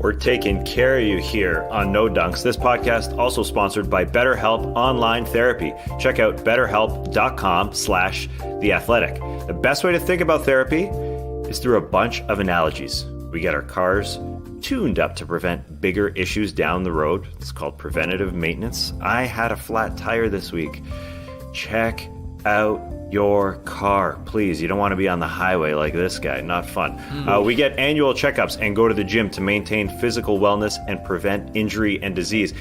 We're taking care of you here on No Dunks. This podcast also sponsored by BetterHelp Online Therapy. Check out betterhelp.com/theathletic. The best way to think about therapy is through a bunch of analogies. We get our cars tuned up to prevent bigger issues down the road. It's called preventative maintenance. I had a flat tire this week. Check out your car, please. You don't want to be on the highway like this guy. Not fun. We get annual checkups and go to the gym to maintain physical wellness and prevent injury and disease.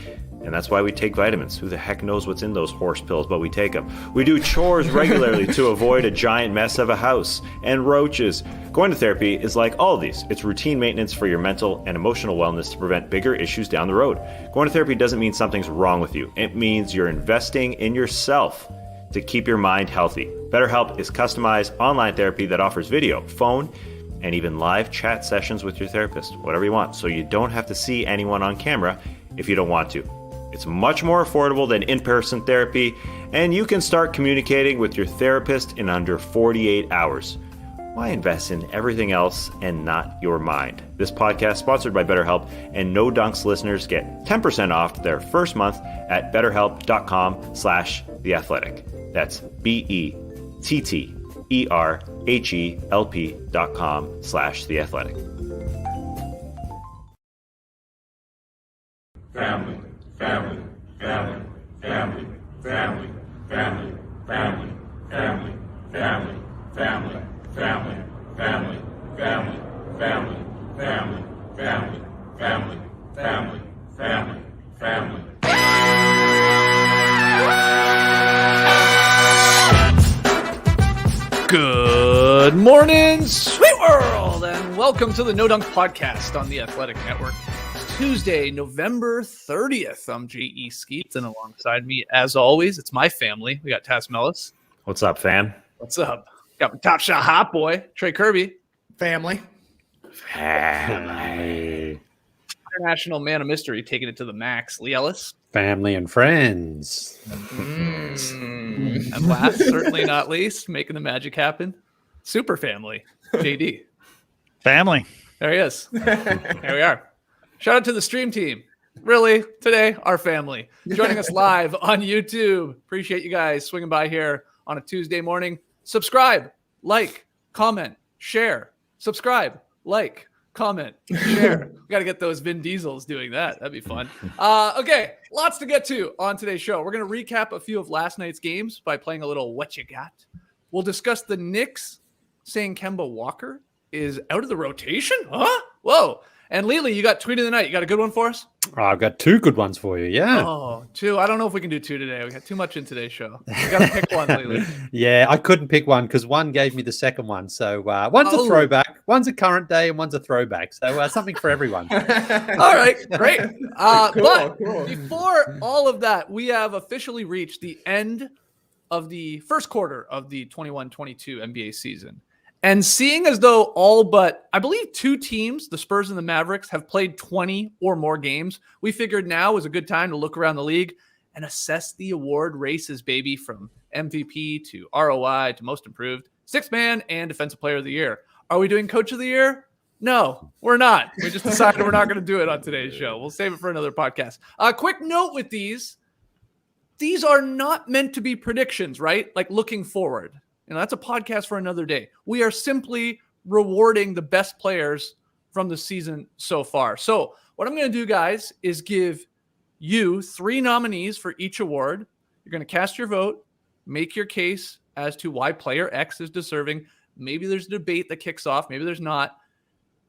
And that's why we take vitamins. Who the heck knows what's in those horse pills, but we take them. We do chores regularly to avoid a giant mess of a house and roaches. Going to therapy is like all of these. It's routine maintenance for your mental and emotional wellness to prevent bigger issues down the road. Going to therapy doesn't mean something's wrong with you. It means you're investing in yourself to keep your mind healthy. BetterHelp is customized online therapy that offers video, phone, and even live chat sessions with your therapist, whatever you want, so you don't have to see anyone on camera if you don't want to. It's much more affordable than in-person therapy, and you can start communicating with your therapist in under 48 hours. Why invest in everything else and not your mind? This podcast sponsored by BetterHelp, and No Dunks listeners get 10% off their first month at betterhelp.com/theathletic. That's BETTERHELP.com/theathletic. Family, family, family, family, family, family, family, family, family, family, family, family, family, family, family, family, family, family, family, family. Good morning, sweet world, and welcome to the No Dunk Podcast on the Athletic Network. It's Tuesday, November 30th. I'm J.E. Skeets, and alongside me, as always, it's my family. We got Taz Mellis. What's up, fam? What's up? Got my top shot hot boy, Trey Kirby. Family. International man of mystery, taking it to the max, Leigh Ellis. Family and friends. And last, certainly not least, making the magic happen, super family, JD. Family. There he is. There we are. Shout out to the stream team. Really, today, our family. Joining us live on YouTube. Appreciate you guys swinging by here on a Tuesday morning. Subscribe, like, comment, share. Subscribe, like, comment, share. We got to get those Vin Diesels doing that. That'd be fun. Okay, lots to get to on today's show. We're going to recap a few of last night's games by playing a little What You Got. We'll discuss the Knicks saying Kemba Walker is out of the rotation. Huh? Whoa. And Leigh, you got tweet of the night. You got a good one for us? Oh, I've got two good ones for you. Yeah. Oh, two. I don't know if we can do two today. We got too much in today's show. We got to pick one, Leigh. Yeah, I couldn't pick one because one gave me the second one. So one's a throwback, one's a current day, and one's a throwback. So something for everyone. All right, great. But before all of that, we have officially reached the end of the first quarter of the 21-22 NBA season. And seeing as though all but, I believe, two teams, the Spurs and the Mavericks, have played 20 or more games, we figured now was a good time to look around the league and assess the award races, baby, from MVP to ROI to most improved, sixth man, and defensive player of the year. Are we doing coach of the year? No, we're not. We just decided we're not going to do it on today's show. We'll save it for another podcast. Quick note with these are not meant to be predictions, right? Like looking forward. That's a podcast for another day. We are simply rewarding the best players from the season so far. So what I'm going to do, guys, is give you three nominees for each award. You're going to cast your vote, make your case as to why player X is deserving. Maybe there's a debate that kicks off. Maybe there's not.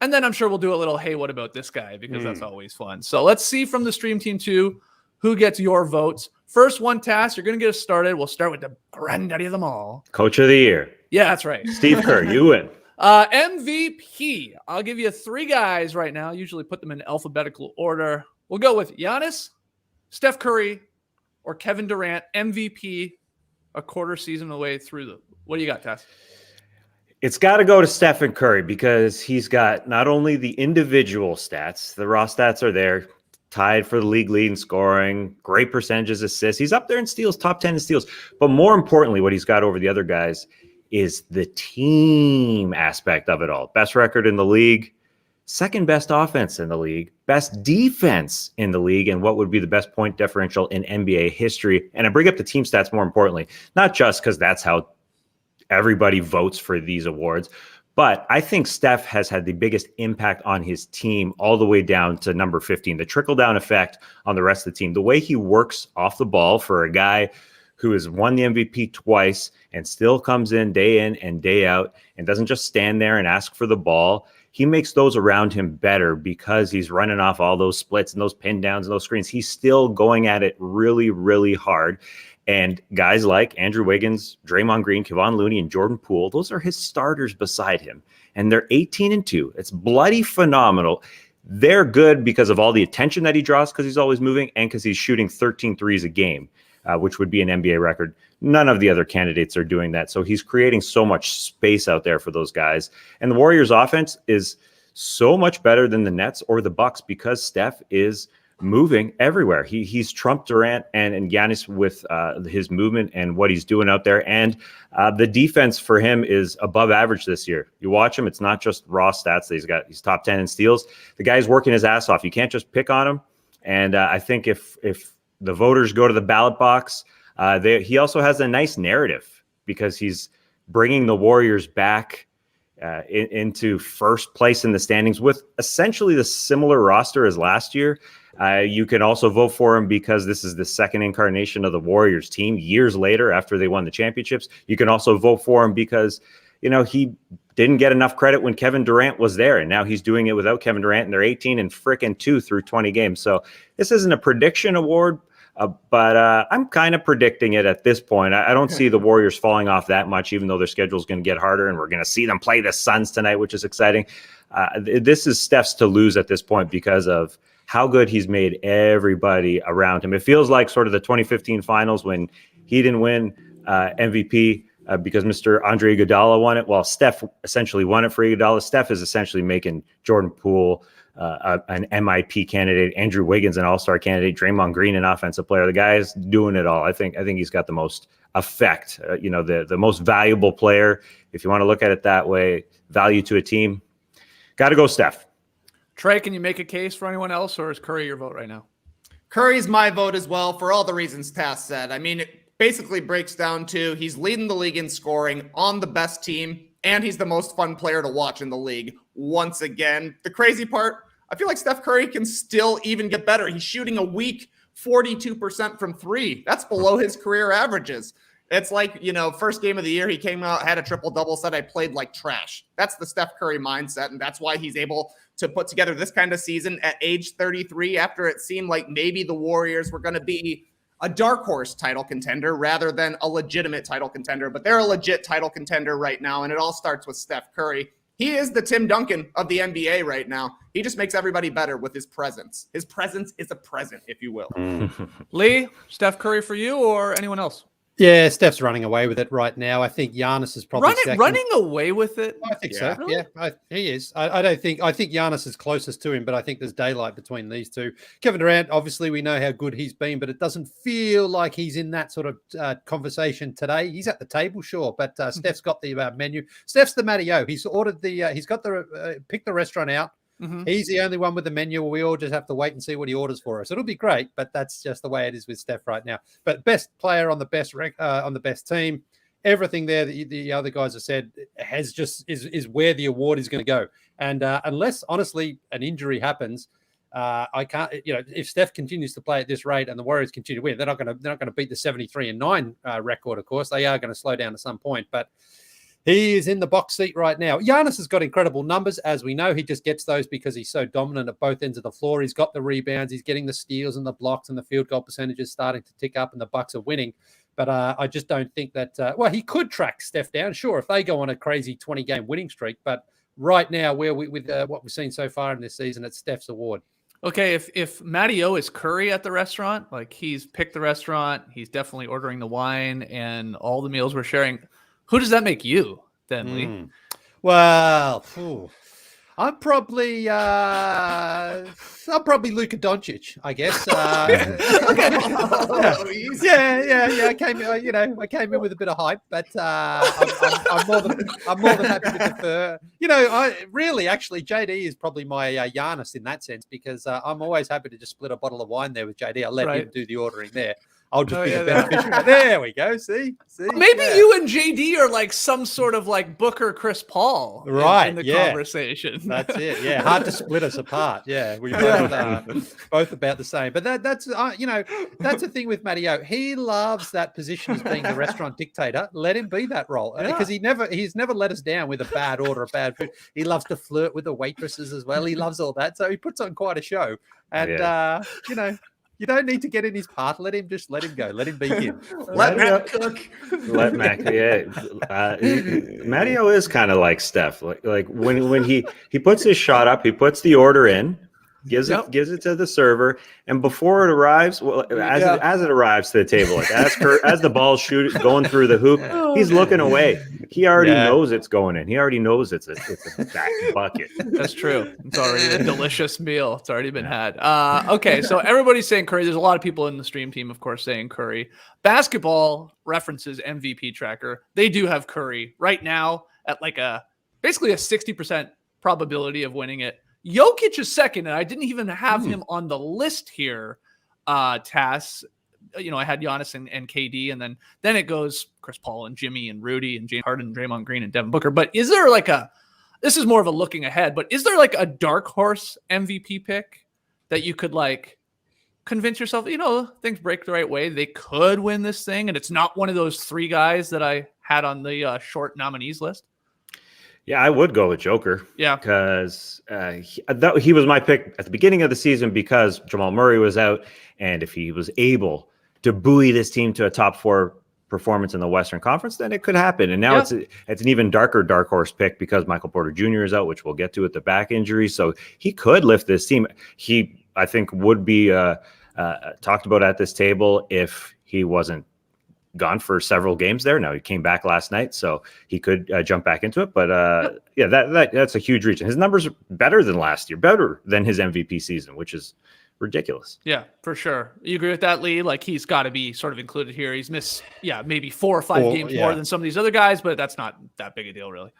And then I'm sure we'll do a little, hey, what about this guy? Because that's always fun. So let's see from the stream team too, who gets your votes. First one, Tass, you're going to get us started. We'll start with the granddaddy of them all. Coach of the year. Yeah, that's right. Steve Kerr, you win. MVP. I'll give you three guys right now. I usually put them in alphabetical order. We'll go with Giannis, Steph Curry, or Kevin Durant. MVP a quarter season away through the. What do you got, Tass? It's got to go to Stephen Curry because he's got not only the individual stats, the raw stats are there, tied for the league lead in scoring, great percentages, assists. He's up there in steals, top 10 in steals. But more importantly, what he's got over the other guys is the team aspect of it all. Best record in the league second best offense in the league, best defense in the league, and what would be the best point differential in NBA history. And I bring up the team stats more importantly, not just because that's how everybody votes for these awards, but I think Steph has had the biggest impact on his team all the way down to number 15, the trickle-down effect on the rest of the team. The way he works off the ball for a guy who has won the MVP twice and still comes in and day out and doesn't just stand there and ask for the ball. He makes those around him better because he's running off all those splits and those pin downs and those screens. He's still going at it really, really hard. And guys like Andrew Wiggins, Draymond Green, Kevon Looney, and Jordan Poole, those are his starters beside him. And they're 18-2. It's bloody phenomenal. They're good because of all the attention that he draws because he's always moving and because he's shooting 13 threes a game, which would be an NBA record. None of the other candidates are doing that. So he's creating so much space out there for those guys. And the Warriors offense is so much better than the Nets or the Bucks because Steph is moving everywhere. He's trumped Durant and Giannis with his movement and what he's doing out there. And the defense for him is above average this year. You watch him, it's not just raw stats that he's top 10 in steals. The guy's working his ass off. You can't just pick on him. And I think if the voters go to the ballot box, he also has a nice narrative because he's bringing the Warriors back into first place in the standings with essentially the similar roster as last year. You can also vote for him because this is the second incarnation of the Warriors team years later after they won the championships. You can also vote for him because, he didn't get enough credit when Kevin Durant was there, and now he's doing it without Kevin Durant, and they're 18-2 through 20 games. So this isn't a prediction award, but I'm kind of predicting it at this point. I don't see the Warriors falling off that much, even though their schedule is going to get harder, and we're going to see them play the Suns tonight, which is exciting. This is Steph's to lose at this point because of how good he's made everybody around him. It feels like sort of the 2015 finals when he didn't win MVP because Mr. Andre Iguodala won it. Well, Steph essentially won it for Iguodala. Steph is essentially making Jordan Poole an MIP candidate, Andrew Wiggins an all-star candidate, Draymond Green an offensive player. The guy is doing it all. I think he's got the most effect, the most valuable player. If you want to look at it that way, value to a team, got to go Steph. Trey, can you make a case for anyone else, or is Curry your vote right now? Curry's my vote as well for all the reasons Tass said. I mean, it basically breaks down to he's leading the league in scoring on the best team, and he's the most fun player to watch in the league once again. The crazy part, I feel like Steph Curry can still even get better. He's shooting a weak 42% from three. That's below his career averages. It's like, first game of the year, he came out, had a triple-double, said I played like trash. That's the Steph Curry mindset, and that's why he's able to put together this kind of season at age 33 after it seemed like maybe the Warriors were going to be a dark horse title contender rather than a legitimate title contender. But they're a legit title contender right now, and it all starts with Steph Curry. He is the Tim Duncan of the NBA right now. He just makes everybody better with his presence. His presence is a present, if you will. Leigh, Steph Curry for you or anyone else? Yeah, Steph's running away with it right now. I think Giannis is probably second. Running away with it? I think so. Really? Yeah, he is. I think Giannis is closest to him, but I think there's daylight between these two. Kevin Durant, obviously, we know how good he's been, but it doesn't feel like he's in that sort of conversation today. He's at the table, sure, but Steph's got the menu. Steph's the Matty-O. He's ordered he's got picked the restaurant out. Mm-hmm. He's the only one with the menu. We all just have to wait and see what he orders for us. It'll be great, but that's just the way it is with Steph right now. But best player on the best team, everything there that the other guys have said is where the award is going to go. And unless honestly an injury happens, I can't. If Steph continues to play at this rate and the Warriors continue to win, they're not going to beat the 73-9 record. Of course, they are going to slow down at some point, but. He is in the box seat right now. Giannis has got incredible numbers, as we know. He just gets those because he's so dominant at both ends of the floor. He's got the rebounds. He's getting the steals and the blocks, and the field goal percentages starting to tick up, and the Bucks are winning. But I just don't think that he could track Steph down, sure, if they go on a crazy 20-game winning streak. But right now, with what we've seen so far in this season, it's Steph's award. Okay, if Matty-O is Curry at the restaurant, like he's picked the restaurant, he's definitely ordering the wine and all the meals we're sharing. Who does that make you then, Leigh? Well, I'm probably Luka Doncic, I guess. Yeah. I came in with a bit of hype, but I'm more than happy to defer. Actually, JD is probably my Giannis in that sense because I'm always happy to just split a bottle of wine there with JD. I'll let him do the ordering there. I'll just be the beneficiary. There we go. See. Maybe you and JD are like some sort of like Booker, Chris Paul, in the conversation. That's it. Yeah, hard to split us apart. Yeah, we both about the same. But that's the thing with Matty O. He loves that position as being the restaurant dictator. Let him be that role because he's never let us down with a bad order, of bad food. He loves to flirt with the waitresses as well. He loves all that, so he puts on quite a show. And you don't need to get in his path. Let him go. Let him be him. Let Matt cook. Let Matt cook. Yeah. Matty-O is kind of like Steph. Like when he puts his shot up, he puts the order in, gives it to the server, and before it arrives, as it arrives to the table, like as the ball's going through the hoop, he's looking away. He already knows it's going in. He already knows it's a back bucket. That's true. It's already a delicious meal. It's already been had. Okay, so everybody's saying Curry. There's a lot of people in the stream team, of course, saying Curry. Basketball references MVP tracker. They do have Curry right now at like basically a 60% probability of winning it. Jokic is second, and I didn't even have him on the list here, Tass. I had Giannis and KD, and then it goes Chris Paul and Jimmy and Rudy and James Harden and Draymond Green and Devin Booker. But is there this is more of a looking ahead, but is there like a dark horse MVP pick that you could like convince yourself, things break the right way, they could win this thing, and it's not one of those three guys that I had on the short nominees list? Yeah, I would go with Joker. Yeah, because he was my pick at the beginning of the season because Jamal Murray was out, and if he was able to buoy this team to a top 4 performance in the Western Conference, then it could happen. And now it's an even darker dark horse pick because Michael Porter Jr. is out, which we'll get to with the back injury. So he could lift this team. He, I think, would be talked about at this table if he wasn't gone for several games there. Now he came back last night, so he could jump back into it. But that's a huge reach. And his numbers are better than last year, better than his MVP season, which is ridiculous. Yeah, for sure. You agree with that, Leigh? Like he's got to be sort of included here. He's missed, maybe 4 or 5 games more than some of these other guys, but that's not that big a deal, really.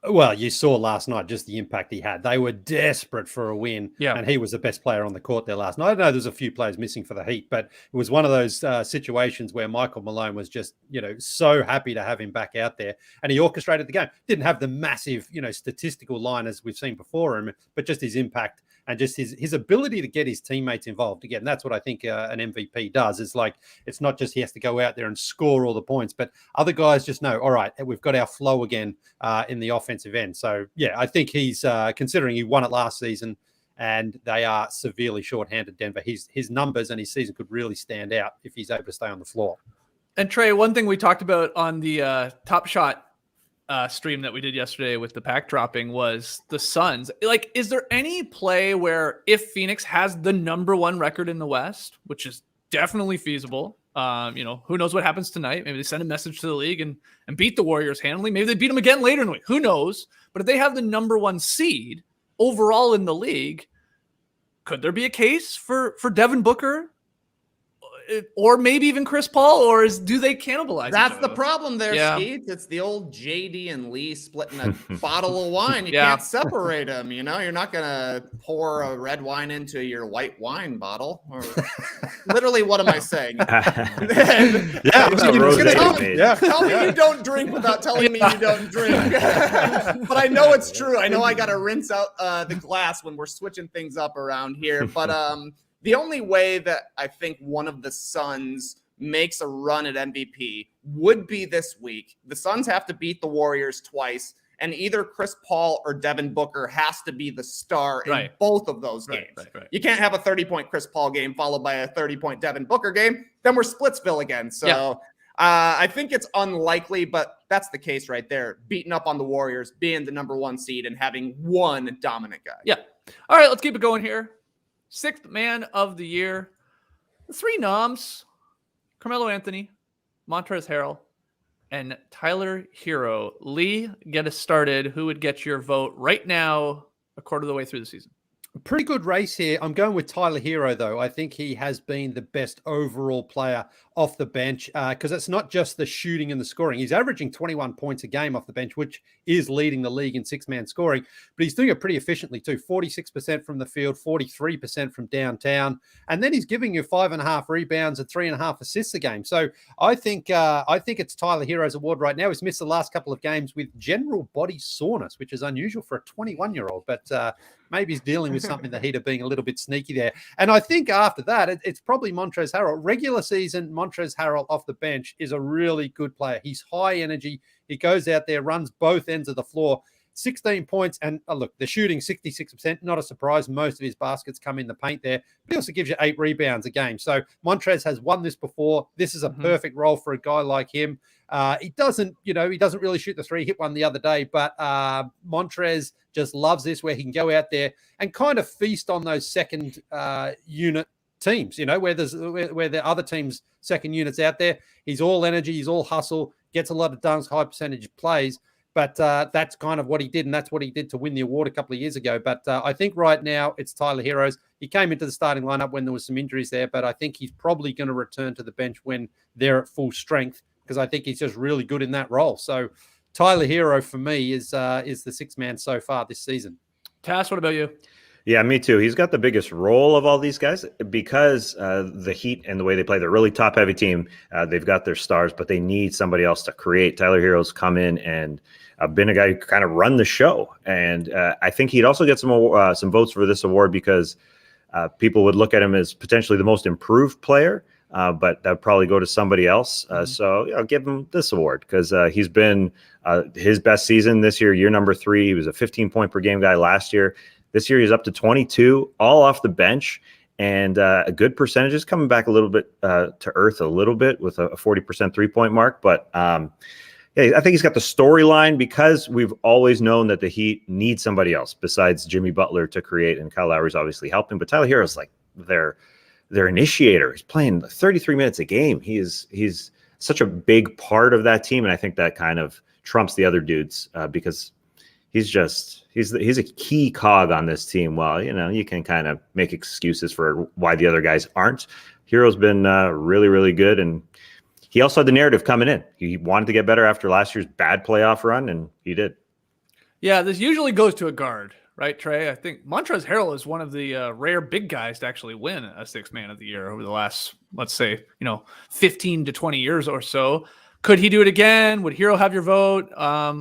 Well, you saw last night just the impact he had. They were desperate for a win, and he was the best player on the court there last night. I know there's a few players missing for the Heat, but it was one of those situations where Michael Malone was just, so happy to have him back out there, and he orchestrated the game. Didn't have the massive, statistical line as we've seen before him, but just his impact and just his ability to get his teammates involved. Again, that's what I think an MVP does. Is like, it's not just he has to go out there and score all the points, but other guys just know, all right, we've got our flow again in the offensive end. So, I think he's, considering he won it last season and they are severely shorthanded, Denver, his numbers and his season could really stand out if he's able to stay on the floor. And Trey, one thing we talked about on the Top Shot stream that we did yesterday with the pack dropping was the Suns. Like, is there any play where if Phoenix has the #1 record in the West, which is definitely feasible, who knows what happens tonight? Maybe they send a message to the league and beat the Warriors handily. Maybe they beat them again later in the week. Who knows? But if they have the #1 seed overall in the league, could there be a case for Devin Booker? Or maybe even Chris Paul, or do they cannibalize? That's the problem there, Skeets. It's the old JD and Leigh splitting a bottle of wine. You can't separate them. You're not gonna pour a red wine into your white wine bottle. Or literally, what am I saying? Tell me you don't drink without telling me you don't drink. But I know it's true. I know I got to rinse out the glass when we're switching things up around here. But the only way that I think one of the Suns makes a run at MVP would be this week. The Suns have to beat the Warriors twice, and either Chris Paul or Devin Booker has to be the star in both of those games. Right. You can't have a 30-point Chris Paul game followed by a 30-point Devin Booker game. Then we're Splitsville again. So I think it's unlikely, but that's the case right there. Beating up on the Warriors, being the #1 seed, and having one dominant guy. Yeah. All right, let's keep it going here. 6th man of the year. The 3 noms: Carmelo Anthony, Montrezl Harrell, and Tyler Herro. Leigh, get us started. Who would get your vote right now a quarter of the way through the season. Pretty good race here. I'm going with Tyler Herro, though. I think he has been the best overall player off the bench because it's not just the shooting and the scoring. He's averaging 21 points a game off the bench, which is leading the league in six-man scoring, but he's doing it pretty efficiently too. 46% from the field, 43% from downtown, and then he's giving you 5.5 rebounds and 3.5 assists a game. So I think it's Tyler Herro's award right now. He's missed the last couple of games with general body soreness, which is unusual for a 21-year-old, but maybe he's dealing with something, the heat of being a little bit sneaky there. And I think after that, it's probably Montrezl Harrell. Regular season, Montrezl Harrell off the bench is a really good player. He's high energy. He goes out there, runs both ends of the floor, 16 points. And look, the shooting 66%, not a surprise. Most of his baskets come in the paint there. But he also gives you 8 rebounds a game. So Montrez has won this before. This is a perfect role for a guy like him. He doesn't really shoot the three, hit one the other day, but Montrez just loves this where he can go out there and kind of feast on those second unit teams, where the other teams' second units out there. He's all energy, he's all hustle, gets a lot of dunks, high percentage plays, but that's kind of what he did, and that's what he did to win the award a couple of years ago. But I think right now it's Tyler Herro's. He came into the starting lineup when there was some injuries there, but I think he's probably going to return to the bench when they're at full strength, because I think he's just really good in that role. So Tyler Herro for me is the sixth man so far this season. Tass, what about you? Yeah, me too. He's got the biggest role of all these guys because the Heat and the way they play, they're a really top-heavy team. They've got their stars, but they need somebody else to create. Tyler Herro's come in and been a guy who kind of run the show. And I think he'd also get some votes for this award because people would look at him as potentially the most improved player. But that would probably go to somebody else. So I'll give him this award because he's been his best season this year number 3. He was a 15-point per game guy last year. This year he's up to 22, all off the bench, and a good percentage is coming back a little bit to earth a little bit with a 40% three-point mark. But yeah, I think he's got the storyline because we've always known that the Heat need somebody else besides Jimmy Butler to create, and Kyle Lowry's obviously helping. But Tyler Herro's like their initiator. He's playing 33 minutes a game. He's such a big part of that team, and I think that kind of trumps the other dudes because he's a key cog on this team. Well, you can kind of make excuses for why the other guys aren't. Herro's been really, really good, and he also had the narrative coming in. He wanted to get better after last year's bad playoff run, and he did. Yeah, this usually goes to a guard. Right, Trey? I think Montrezl Harrell is one of the rare big guys to actually win a sixth man of the year over the last, let's say, 15 to 20 years or so. Could he do it again? Would Herro have your vote?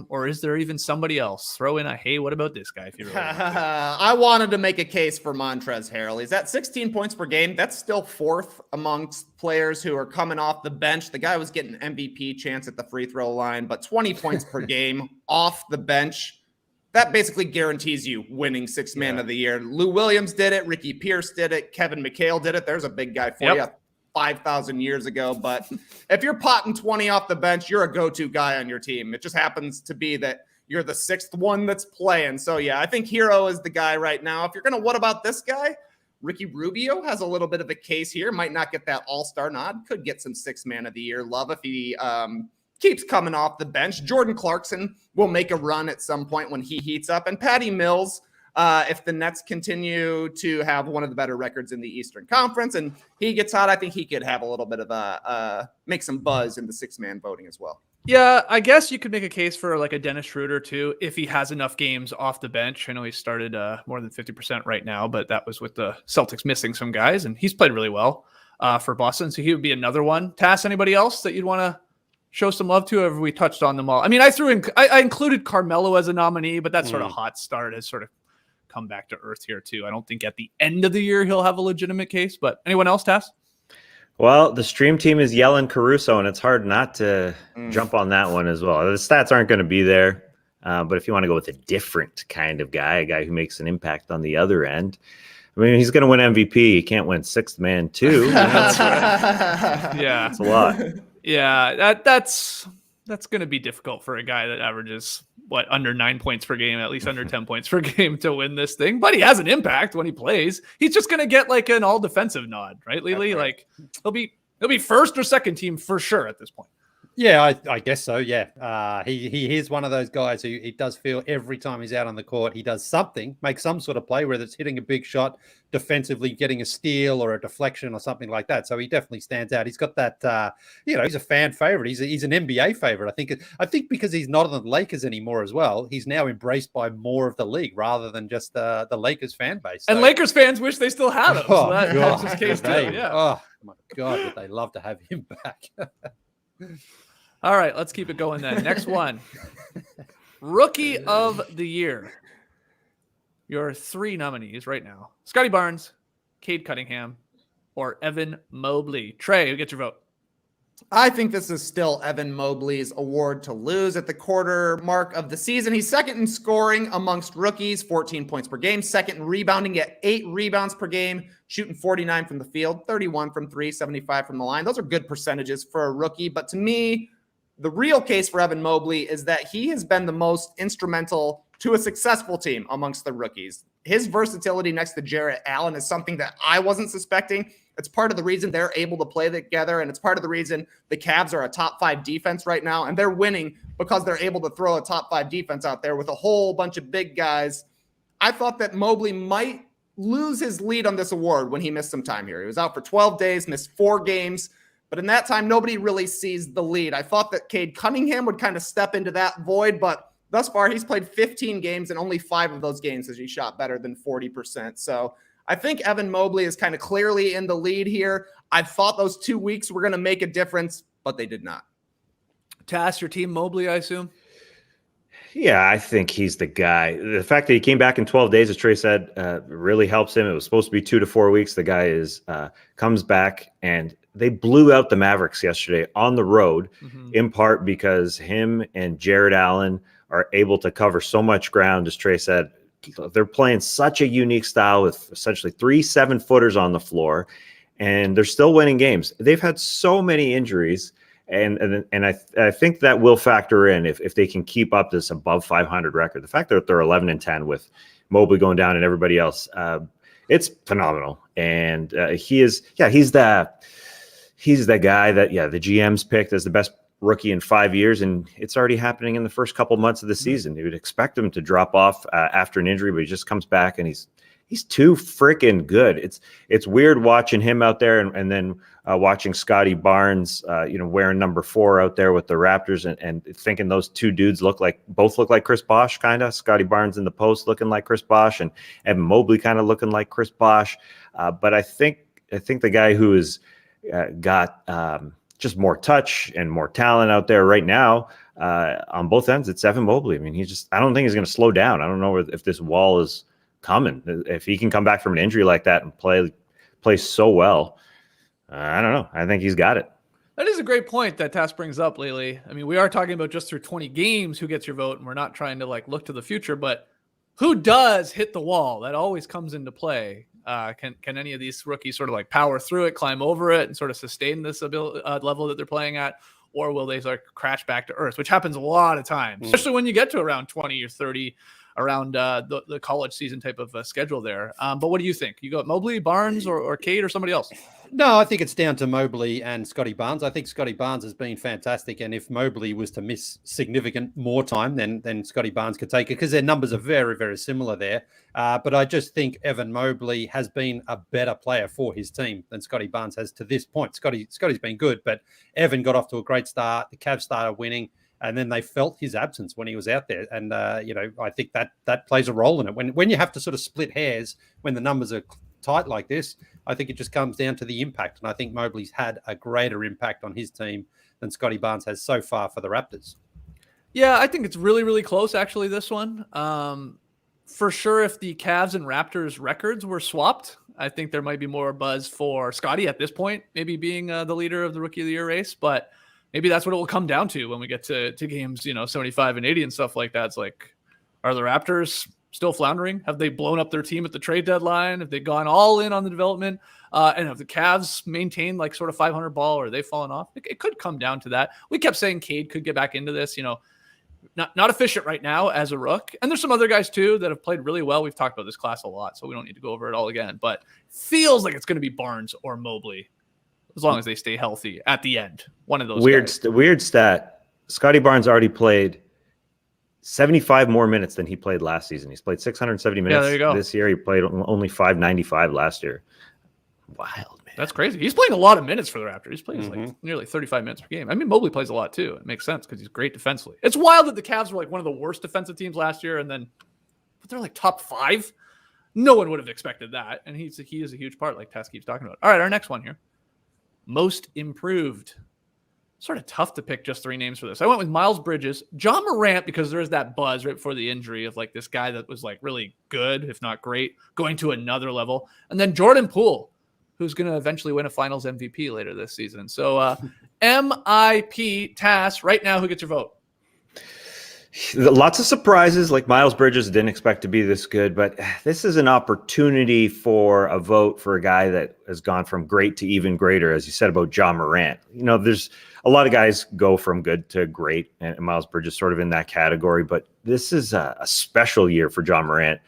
Or is there even somebody else? Throw in hey, what about this guy? If you really I wanted to make a case for Montrezl Harrell. He's at 16 points per game. That's still 4th amongst players who are coming off the bench. The guy was getting MVP chance at the free throw line, but 20 points per game off the bench. That basically guarantees you winning sixth man of the year. Lou Williams did it. Ricky Pierce did it. Kevin McHale did it. There's a big guy for you 5,000 years ago. But if you're potting 20 off the bench, you're a go-to guy on your team. It just happens to be that you're the 6th one that's playing. So, yeah, I think Herro is the guy right now. If you're going to, what about this guy? Ricky Rubio has a little bit of a case here. Might not get that all-star nod. Could get some sixth man of the year love if he keeps coming off the bench. Jordan Clarkson will make a run at some point when he heats up. And Patty Mills, if the Nets continue to have one of the better records in the Eastern Conference and he gets hot, I think he could have a little bit of make some buzz in the six-man voting as well. Yeah, I guess you could make a case for like a Dennis Schroeder too, if he has enough games off the bench. I know he started more than 50% right now, but that was with the Celtics missing some guys, and he's played really well for Boston. So he would be another one. Tass, anybody else that you'd want to show some love to? Or have we touched on them all? I mean, I included Carmelo as a nominee, but that sort of hot start has sort of come back to earth here too. I don't think at the end of the year he'll have a legitimate case, but anyone else, Tass? Well, the stream team is yelling Caruso, and it's hard not to jump on that one as well. The stats aren't going to be there, but if you want to go with a different kind of guy, a guy who makes an impact on the other end, I mean, he's going to win MVP. He can't win sixth man too. Yeah, it's a lot. Yeah, that's going to be difficult for a guy that averages under 9 points per game, at least under 10 points per game to win this thing. But he has an impact when he plays. He's just going to get like an all defensive nod, right, Leigh? Like he'll be first or second team for sure at this point. Yeah, I guess so. Yeah, he is one of those guys who he does feel every time he's out on the court, he does something, make some sort of play, whether it's hitting a big shot, defensively getting a steal or a deflection or something like that. So he definitely stands out. He's got that. He's a fan favorite. He's an NBA favorite. I think because he's not on the Lakers anymore as well. He's now embraced by more of the league rather than just the Lakers fan base. And Lakers fans wish they still had him. So that's his case too. Yeah. Oh my God, would they love to have him back? All right, let's keep it going then. Next one. Rookie of the Year. Your 3 nominees right now. Scottie Barnes, Cade Cunningham, or Evan Mobley. Trey, who gets your vote? I think this is still Evan Mobley's award to lose at the quarter mark of the season. He's second in scoring amongst rookies, 14 points per game. Second in rebounding at 8 rebounds per game, shooting 49 from the field, 31 from 3, 75 from the line. Those are good percentages for a rookie. But to me, the real case for Evan Mobley is that he has been the most instrumental to a successful team amongst the rookies. His versatility next to Jarrett Allen is something that I wasn't suspecting. It's part of the reason they're able to play together, and it's part of the reason the Cavs are a top 5 defense right now, and they're winning because they're able to throw a top 5 defense out there with a whole bunch of big guys. I thought that Mobley might lose his lead on this award when he missed some time here. He was out for 12 days, missed 4 games. But in that time, nobody really sees the lead. I thought that Cade Cunningham would kind of step into that void, but thus far he's played 15 games and only 5 of those games has he shot better than 40%. So I think Evan Mobley is kind of clearly in the lead here. I thought those 2 weeks were going to make a difference, but they did not. Tass, your team Mobley, I assume? Yeah, I think he's the guy. The fact that he came back in 12 days, as Trey said, really helps him. It was supposed to be 2 to 4 weeks. The guy comes back, and they blew out the Mavericks yesterday on the road, in part because him and Jarrett Allen are able to cover so much ground. As Trey said, they're playing such a unique style with essentially 3 7-footers on the floor, and they're still winning games. They've had so many injuries. And I think that will factor in if they can keep up this above 500 record. The fact that they're 11-10 with Mobley going down and everybody else, it's phenomenal. And he's the guy that the GM's picked as the best rookie in 5 years, and it's already happening in the first couple months of the season. You would expect him to drop off after an injury, but he just comes back and he's too freaking good. It's weird watching him out there and then watching Scottie Barnes, wearing number 4 out there with the Raptors and thinking those 2 dudes both look like Chris Bosh, kind of. Scottie Barnes in the post looking like Chris Bosh and Evan Mobley kind of looking like Chris Bosh. But I think the guy who has got just more touch and more talent out there right now on both ends, it's Evan Mobley. I mean, I don't think he's going to slow down. I don't know if this wall is coming. If he can come back from an injury like that and play so well, I don't know. I think he's got it. That is a great point that Tass brings up, Leigh. I mean, we are talking about just through 20 games who gets your vote, and we're not trying to look to the future, but who does hit the wall? That always comes into play. Can any of these rookies sort of power through it, climb over it, and sort of sustain this level that they're playing at? Or will they crash back to earth, which happens a lot of times, especially when you get to around 20 or 30 around the college season type of schedule there. But what do you think? You go Mobley, Barnes, or Cade, or somebody else? No, I think it's down to Mobley and Scottie Barnes. I think Scottie Barnes has been fantastic. And if Mobley was to miss significant more time, then Scottie Barnes could take it because their numbers are very, very similar there. But I just think Evan Mobley has been a better player for his team than Scottie Barnes has to this point. Scotty's been good, but Evan got off to a great start. The Cavs started winning. And then they felt his absence when he was out there. And, I think that plays a role in it. When you have to sort of split hairs, when the numbers are tight like this, I think it just comes down to the impact. And I think Mobley's had a greater impact on his team than Scottie Barnes has so far for the Raptors. Yeah, I think it's really, really close, actually, this one. For sure, if the Cavs and Raptors records were swapped, I think there might be more buzz for Scottie at this point, maybe being the leader of the Rookie of the Year race. But maybe that's what it will come down to when we get to games, 75 and 80 and stuff like that. It's are the Raptors still floundering? Have they blown up their team at the trade deadline? Have they gone all in on the development? And have the Cavs maintained sort of 500 ball, or are they fallen off? It could come down to that. We kept saying Cade could get back into this, not efficient right now as a rook. And there's some other guys too that have played really well. We've talked about this class a lot, so we don't need to go over it all again, but feels like it's going to be Barnes or Mobley as long as they stay healthy at the end. One of those weird stat. Scottie Barnes already played 75 more minutes than he played last season. He's played 670 minutes this year. He played only 595 last year. Wild, man. That's crazy. He's playing a lot of minutes for the Raptors. He's playing like nearly 35 minutes per game. I mean, Mobley plays a lot too. It makes sense because he's great defensively. It's wild that the Cavs were like one of the worst defensive teams last year, but they're like top 5. No one would have expected that. And he is a huge part, like Tess keeps talking about. All right, our next one here. Most improved. Sort of tough to pick just 3 names for this. I went with Miles Bridges, John Morant, because there is that buzz right before the injury of like this guy that was like really good, if not great, going to another level. And then Jordan Poole, who's going to eventually win a finals MVP later this season. So MIP, Tass, right now, who gets your vote? Lots of surprises, like Miles Bridges didn't expect to be this good, but this is an opportunity for a vote for a guy that has gone from great to even greater, as you said about John Morant. There's a lot of guys go from good to great, and Miles Bridges sort of in that category, but this is a special year for John Morant.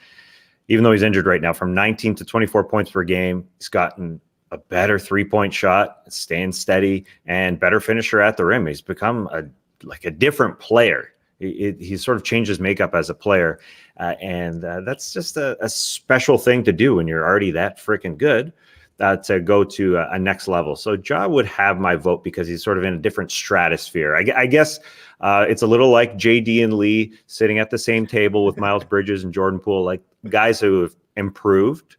Even though he's injured right now, from 19 to 24 points per game, he's gotten a better 3-point shot, staying steady, and better finisher at the rim. He's become a different player. He sort of changed his makeup as a player, and that's just a special thing to do when you're already that freaking good, to go to a next level. So Ja would have my vote because he's sort of in a different stratosphere. I guess it's a little like JD and Leigh sitting at the same table with Miles Bridges and Jordan Poole, like guys who have improved.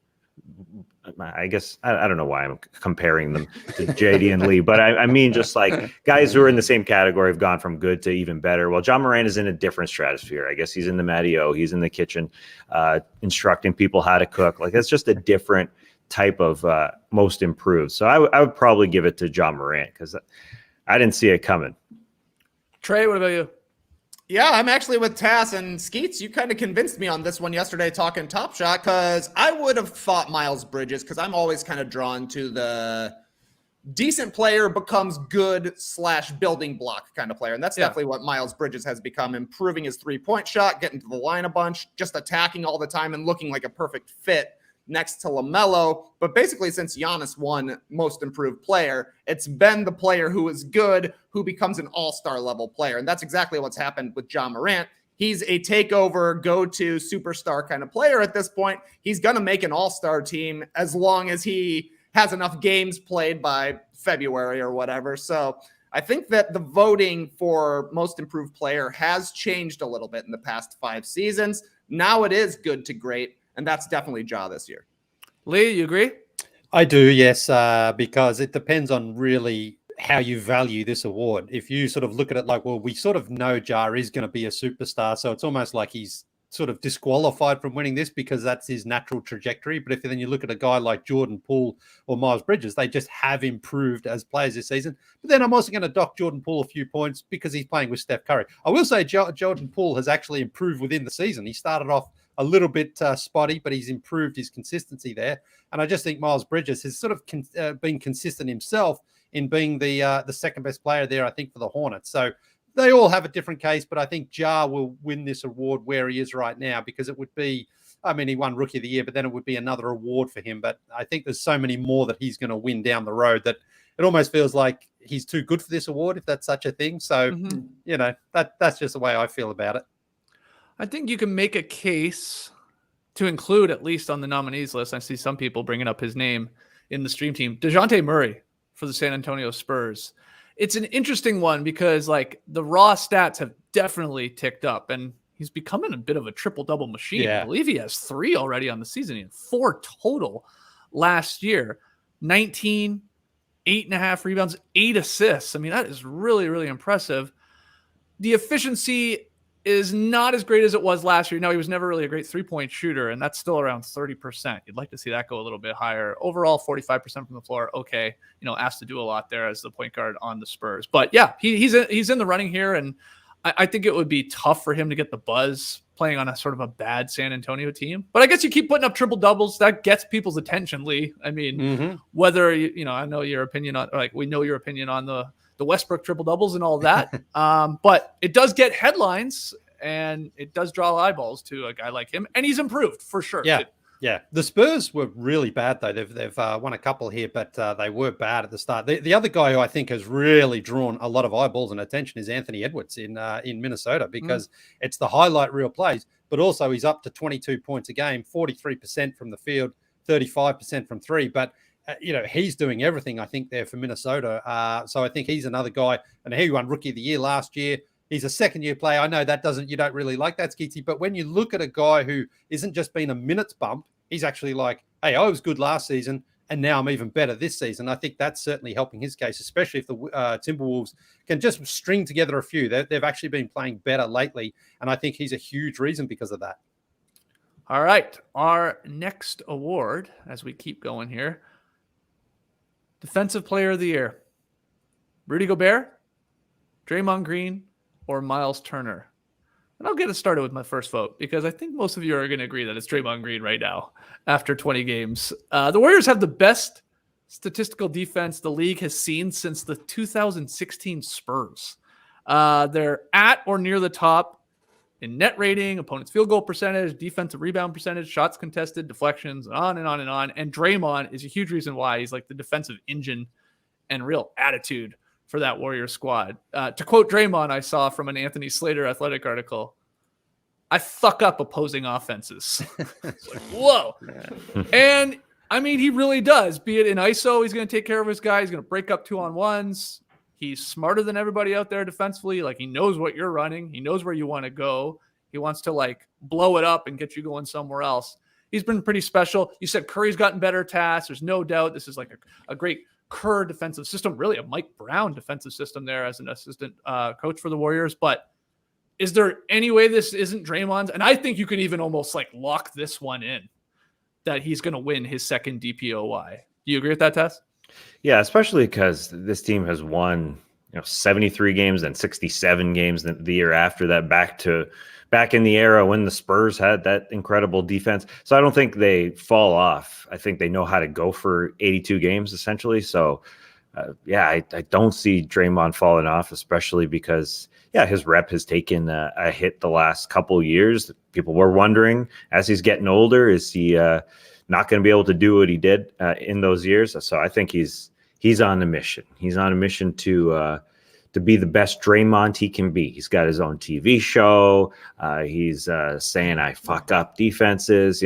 I guess I don't know why I'm comparing them to JD and Leigh, but I mean just like guys who are in the same category have gone from good to even better. Well, John Morant is in a different stratosphere. I guess he's in the Matty-O. He's in the kitchen instructing people how to cook. Like that's just a different type of most improved. So I would probably give it to John Morant because I didn't see it coming. Trey, what about you? Yeah, I'm actually with Tass and Skeets. You kind of convinced me on this one yesterday talking Top Shot because I would have thought Miles Bridges because I'm always kind of drawn to the decent player becomes good / building block kind of player. And that's definitely what Miles Bridges has become, improving his 3-point shot, getting to the line a bunch, just attacking all the time and looking like a perfect fit next to LaMelo. But basically, since Giannis won most improved player, it's been the player who is good who becomes an all-star level player. And that's exactly what's happened with John Morant. He's a takeover, go-to superstar kind of player at this point. He's going to make an all-star team as long as he has enough games played by February or whatever. So I think that the voting for most improved player has changed a little bit in the past 5 seasons. Now it is good to great. And that's definitely Ja this year. Leigh, you agree? I do, yes, because it depends on really how you value this award. If you sort of look at it like, well, we sort of know Ja is going to be a superstar, so it's almost like he's sort of disqualified from winning this because that's his natural trajectory. But if then you look at a guy like Jordan Poole or Miles Bridges, they just have improved as players this season. But then I'm also going to dock Jordan Poole a few points because he's playing with Steph Curry. I will say Jordan Poole has actually improved within the season. He started off a little bit spotty, but he's improved his consistency there. And I just think Miles Bridges has sort of been consistent himself in being the second best player there, I think, for the Hornets. So they all have a different case, but I think Ja will win this award where he is right now because it would be, I mean, he won Rookie of the Year, but then it would be another award for him. But I think there's so many more that he's going to win down the road that it almost feels like he's too good for this award, if that's such a thing. So, you know, that's just the way I feel about it. I think you can make a case to include, at least on the nominees list, I see some people bringing up his name in the stream team, Dejounte Murray for the San Antonio Spurs. It's an interesting one because like the raw stats have definitely ticked up and he's becoming a bit of a triple-double machine. Yeah. I believe he has 3 already on the season. He had 4 total last year. 19, 8.5 rebounds, 8 assists. I mean, that is really, really impressive. The efficiency is not as great as it was last year. No, he was never really a great 3-point shooter, and that's still around 30%. You'd like to see that go a little bit higher. Overall, 45% from the floor. Okay, you know, asked to do a lot there as the point guard on the Spurs. But yeah, he's in the running here, and I think it would be tough for him to get the buzz playing on a sort of a bad San Antonio team. But I guess you keep putting up triple doubles. That gets people's attention, Leigh. I mean, whether, you know, I know your opinion on, like, we know your opinion on the Westbrook triple doubles and all that. But it does get headlines and it does draw eyeballs to a guy like him. And he's improved for sure. Yeah. Yeah, the Spurs were really bad though. They've won a couple here, but they were bad at the start. The other guy who I think has really drawn a lot of eyeballs and attention is Anthony Edwards in Minnesota, because it's the highlight reel plays, but also he's up to 22 points a game, 43% from the field, 35% from three. But he's doing everything I think there for Minnesota. So I think he's another guy, and he won Rookie of the Year last year. He's a second-year player. I know you don't really like that, Skeetsy, but when you look at a guy who isn't just been a minutes bump, he's actually like, hey, I was good last season, and now I'm even better this season. I think that's certainly helping his case, especially if the Timberwolves can just string together a few. They've actually been playing better lately, and I think he's a huge reason because of that. All right, our next award, as we keep going here, Defensive Player of the Year. Rudy Gobert, Draymond Green, or Miles Turner? And I'll get it started with my first vote, because I think most of you are going to agree that it's Draymond Green right now after 20 games. The Warriors have the best statistical defense the league has seen since the 2016 Spurs. They're at or near the top in net rating, opponent's field goal percentage, defensive rebound percentage, shots contested, deflections, on and on and on. And Draymond is a huge reason why. He's like the defensive engine and real attitude for that Warriors squad. To quote Draymond, I saw from an Anthony Slater Athletic article, I fuck up opposing offenses. It's like, whoa. And I mean, he really does. Be it in ISO, he's going to take care of his guy. He's going to break up 2-on-1s. He's smarter than everybody out there defensively. Like, he knows what you're running. He knows where you want to go. He wants to like blow it up and get you going somewhere else. He's been pretty special. You said Curry's gotten better tasks. There's no doubt this is like a great Kerr defensive system, really a Mike Brown defensive system there as an assistant coach for the Warriors. But is there any way this isn't Draymond's? And I think you can even almost like lock this one in that he's going to win his second DPOY. Do you agree with that, Tess? Yeah, especially because this team has won 73 games and 67 games the year after that, back in the era when the Spurs had that incredible defense. So I don't think they fall off. I think they know how to go for 82 games essentially. So I don't see Draymond falling off, especially because his rep has taken a hit the last couple years. People were wondering, as he's getting older, is he not going to be able to do what he did in those years? So I think he's on a mission. He's on a mission to be the best Draymond he can be. He's got his own TV show. He's saying I fuck up defenses.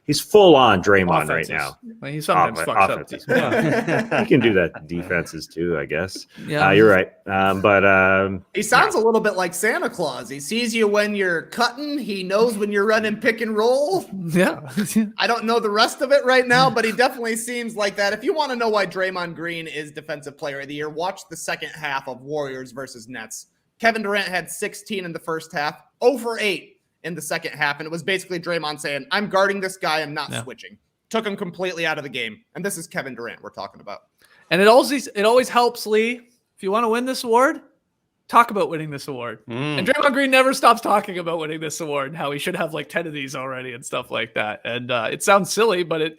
He's full on Draymond offenses. Right now. Well, he sometimes fucks up. Yeah. He can do that defenses too, I guess. Yeah, you're right. But he sounds a little bit like Santa Claus. He sees you when you're cutting. He knows when you're running pick and roll. Yeah. I don't know the rest of it right now, but he definitely seems like that. If you want to know why Draymond Green is Defensive Player of the Year, watch the second half of Warriors versus Nets. Kevin Durant had 16 in the first half, 0 for 8 in the second half, and it was basically Draymond saying, I'm guarding this guy, I'm not switching. Took him completely out of the game. And this is Kevin Durant we're talking about. And it always helps, Leigh, if you want to win this award, talk about winning this award. And Draymond Green never stops talking about winning this award and how he should have like 10 of these already and stuff like that. And it sounds silly, but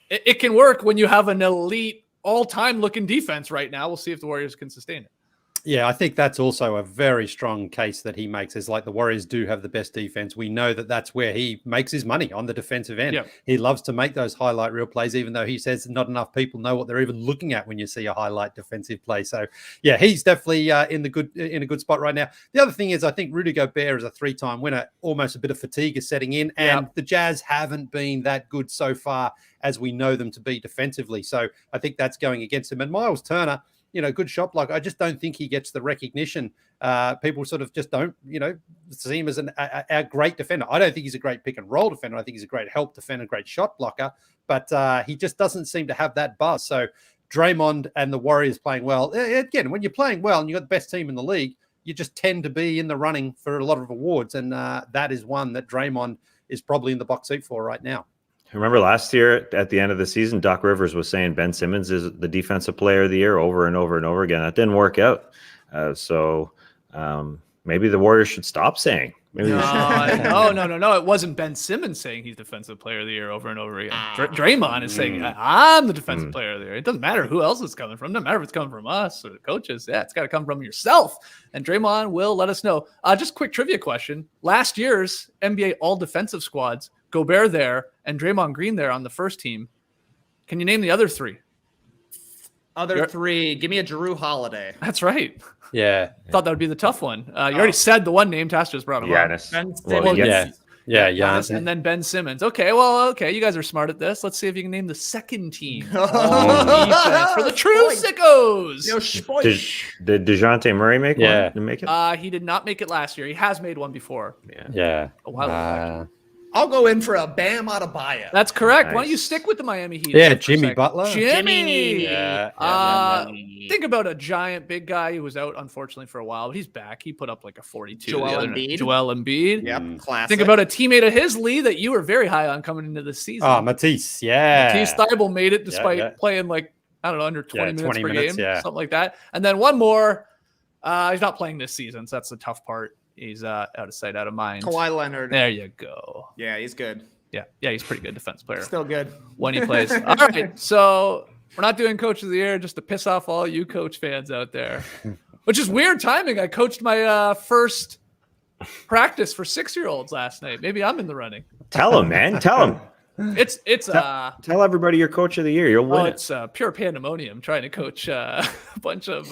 it can work when you have an elite all-time looking defense right now. We'll see if the Warriors can sustain it. Yeah, I think that's also a very strong case that he makes. Is like the Warriors do have the best defense. We know that that's where he makes his money, on the defensive end. Yep. He loves to make those highlight reel plays, even though he says not enough people know what they're even looking at when you see a highlight defensive play. So yeah, he's definitely in a good spot right now. The other thing is, I think Rudy Gobert is a 3-time winner. Almost a bit of fatigue is setting in, and the Jazz haven't been that good so far as we know them to be defensively. So I think that's going against him. And Miles Turner, good shot block. I just don't think he gets the recognition. People sort of just don't, see him as a great defender. I don't think he's a great pick and roll defender. I think he's a great help defender, great shot blocker, but he just doesn't seem to have that buzz. So Draymond and the Warriors playing well. Again, when you're playing well and you've got the best team in the league, you just tend to be in the running for a lot of awards. And that is one that Draymond is probably in the box seat for right now. Remember last year at the end of the season, Doc Rivers was saying Ben Simmons is the Defensive Player of the Year over and over and over again. That didn't work out. So maybe the Warriors should stop saying. Maybe No. It wasn't Ben Simmons saying he's Defensive Player of the Year over and over again. Draymond is saying, I'm the Defensive Player of the Year. It doesn't matter who else it's coming from. It doesn't matter if it's coming from us or the coaches. Yeah, it's got to come from yourself. And Draymond will let us know. Just quick trivia question. Last year's NBA all-defensive squads Gobert there, and Draymond Green there on the first team. Can you name the other three? Three. Give me a Jrue Holiday. That's right. Yeah. Thought that would be the tough one. You already said the one name. Tastier just brought him up. Giannis. Ben Well, Simmons. yeah. Giannis. And then Ben Simmons. Okay, you guys are smart at this. Let's see if you can name the second team Oh. defense for the true sickos. Did Dejounte Murray make one? Yeah. Did he make it? He did not make it last year. He has made one before. Yeah. A while ago. I'll go in for a Bam Adebayo. That's correct. Why don't you Nice. stick with the Miami Heat? Yeah, for a Jimmy second? Butler. Jimmy. Yeah. Think about a giant big guy who was out, unfortunately, for a while, but he's back. He put up like a 42. Joel the other night. Embiid. Joel Embiid. Yep, classic. Think about a teammate of his, Leigh, that you were very high on coming into the season. Oh, Matisse. Yeah. Matisse Thybulle made it despite yeah. playing like, I don't know, under 20 minutes 20 per minutes, game, yeah. something like that. And then one more. He's not playing this season, so that's the tough part. He's out of sight, out of mind. Kawhi Leonard. There you go. Yeah, he's good. Yeah, he's a pretty good defense player Still good. when he plays. All right, so we're not doing Coach of the Year just to piss off all you Coach fans out there, which is weird timing. I coached my first practice for 6-year-olds last night. Maybe I'm in the running. Tell him, man. Tell him. It's Tell everybody you're coach of the year. You'll win it. it's pure pandemonium trying to coach a bunch of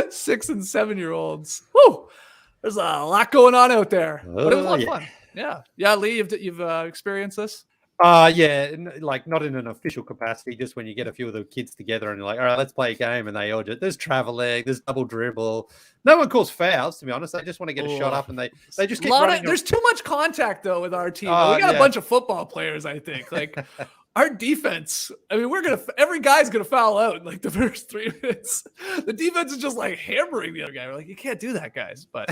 6 and 7-year-olds. Woo! There's a lot going on out there, but it was a lot of fun. Yeah, Leigh, you've experienced this. Like not in an official capacity, just when you get a few of the kids together and you're like, all right, let's play a game, and they all just, there's traveling, there's double dribble. No one calls fouls, to be honest. They just want to get a shot up, and they just keep running. There's too much contact though with our team. Oh, We got yeah. a bunch of football players, I think. Like our defense. I mean, every guy's gonna foul out in like the first 3 minutes. The defense is just like hammering the other guy. We're like, you can't do that, guys. But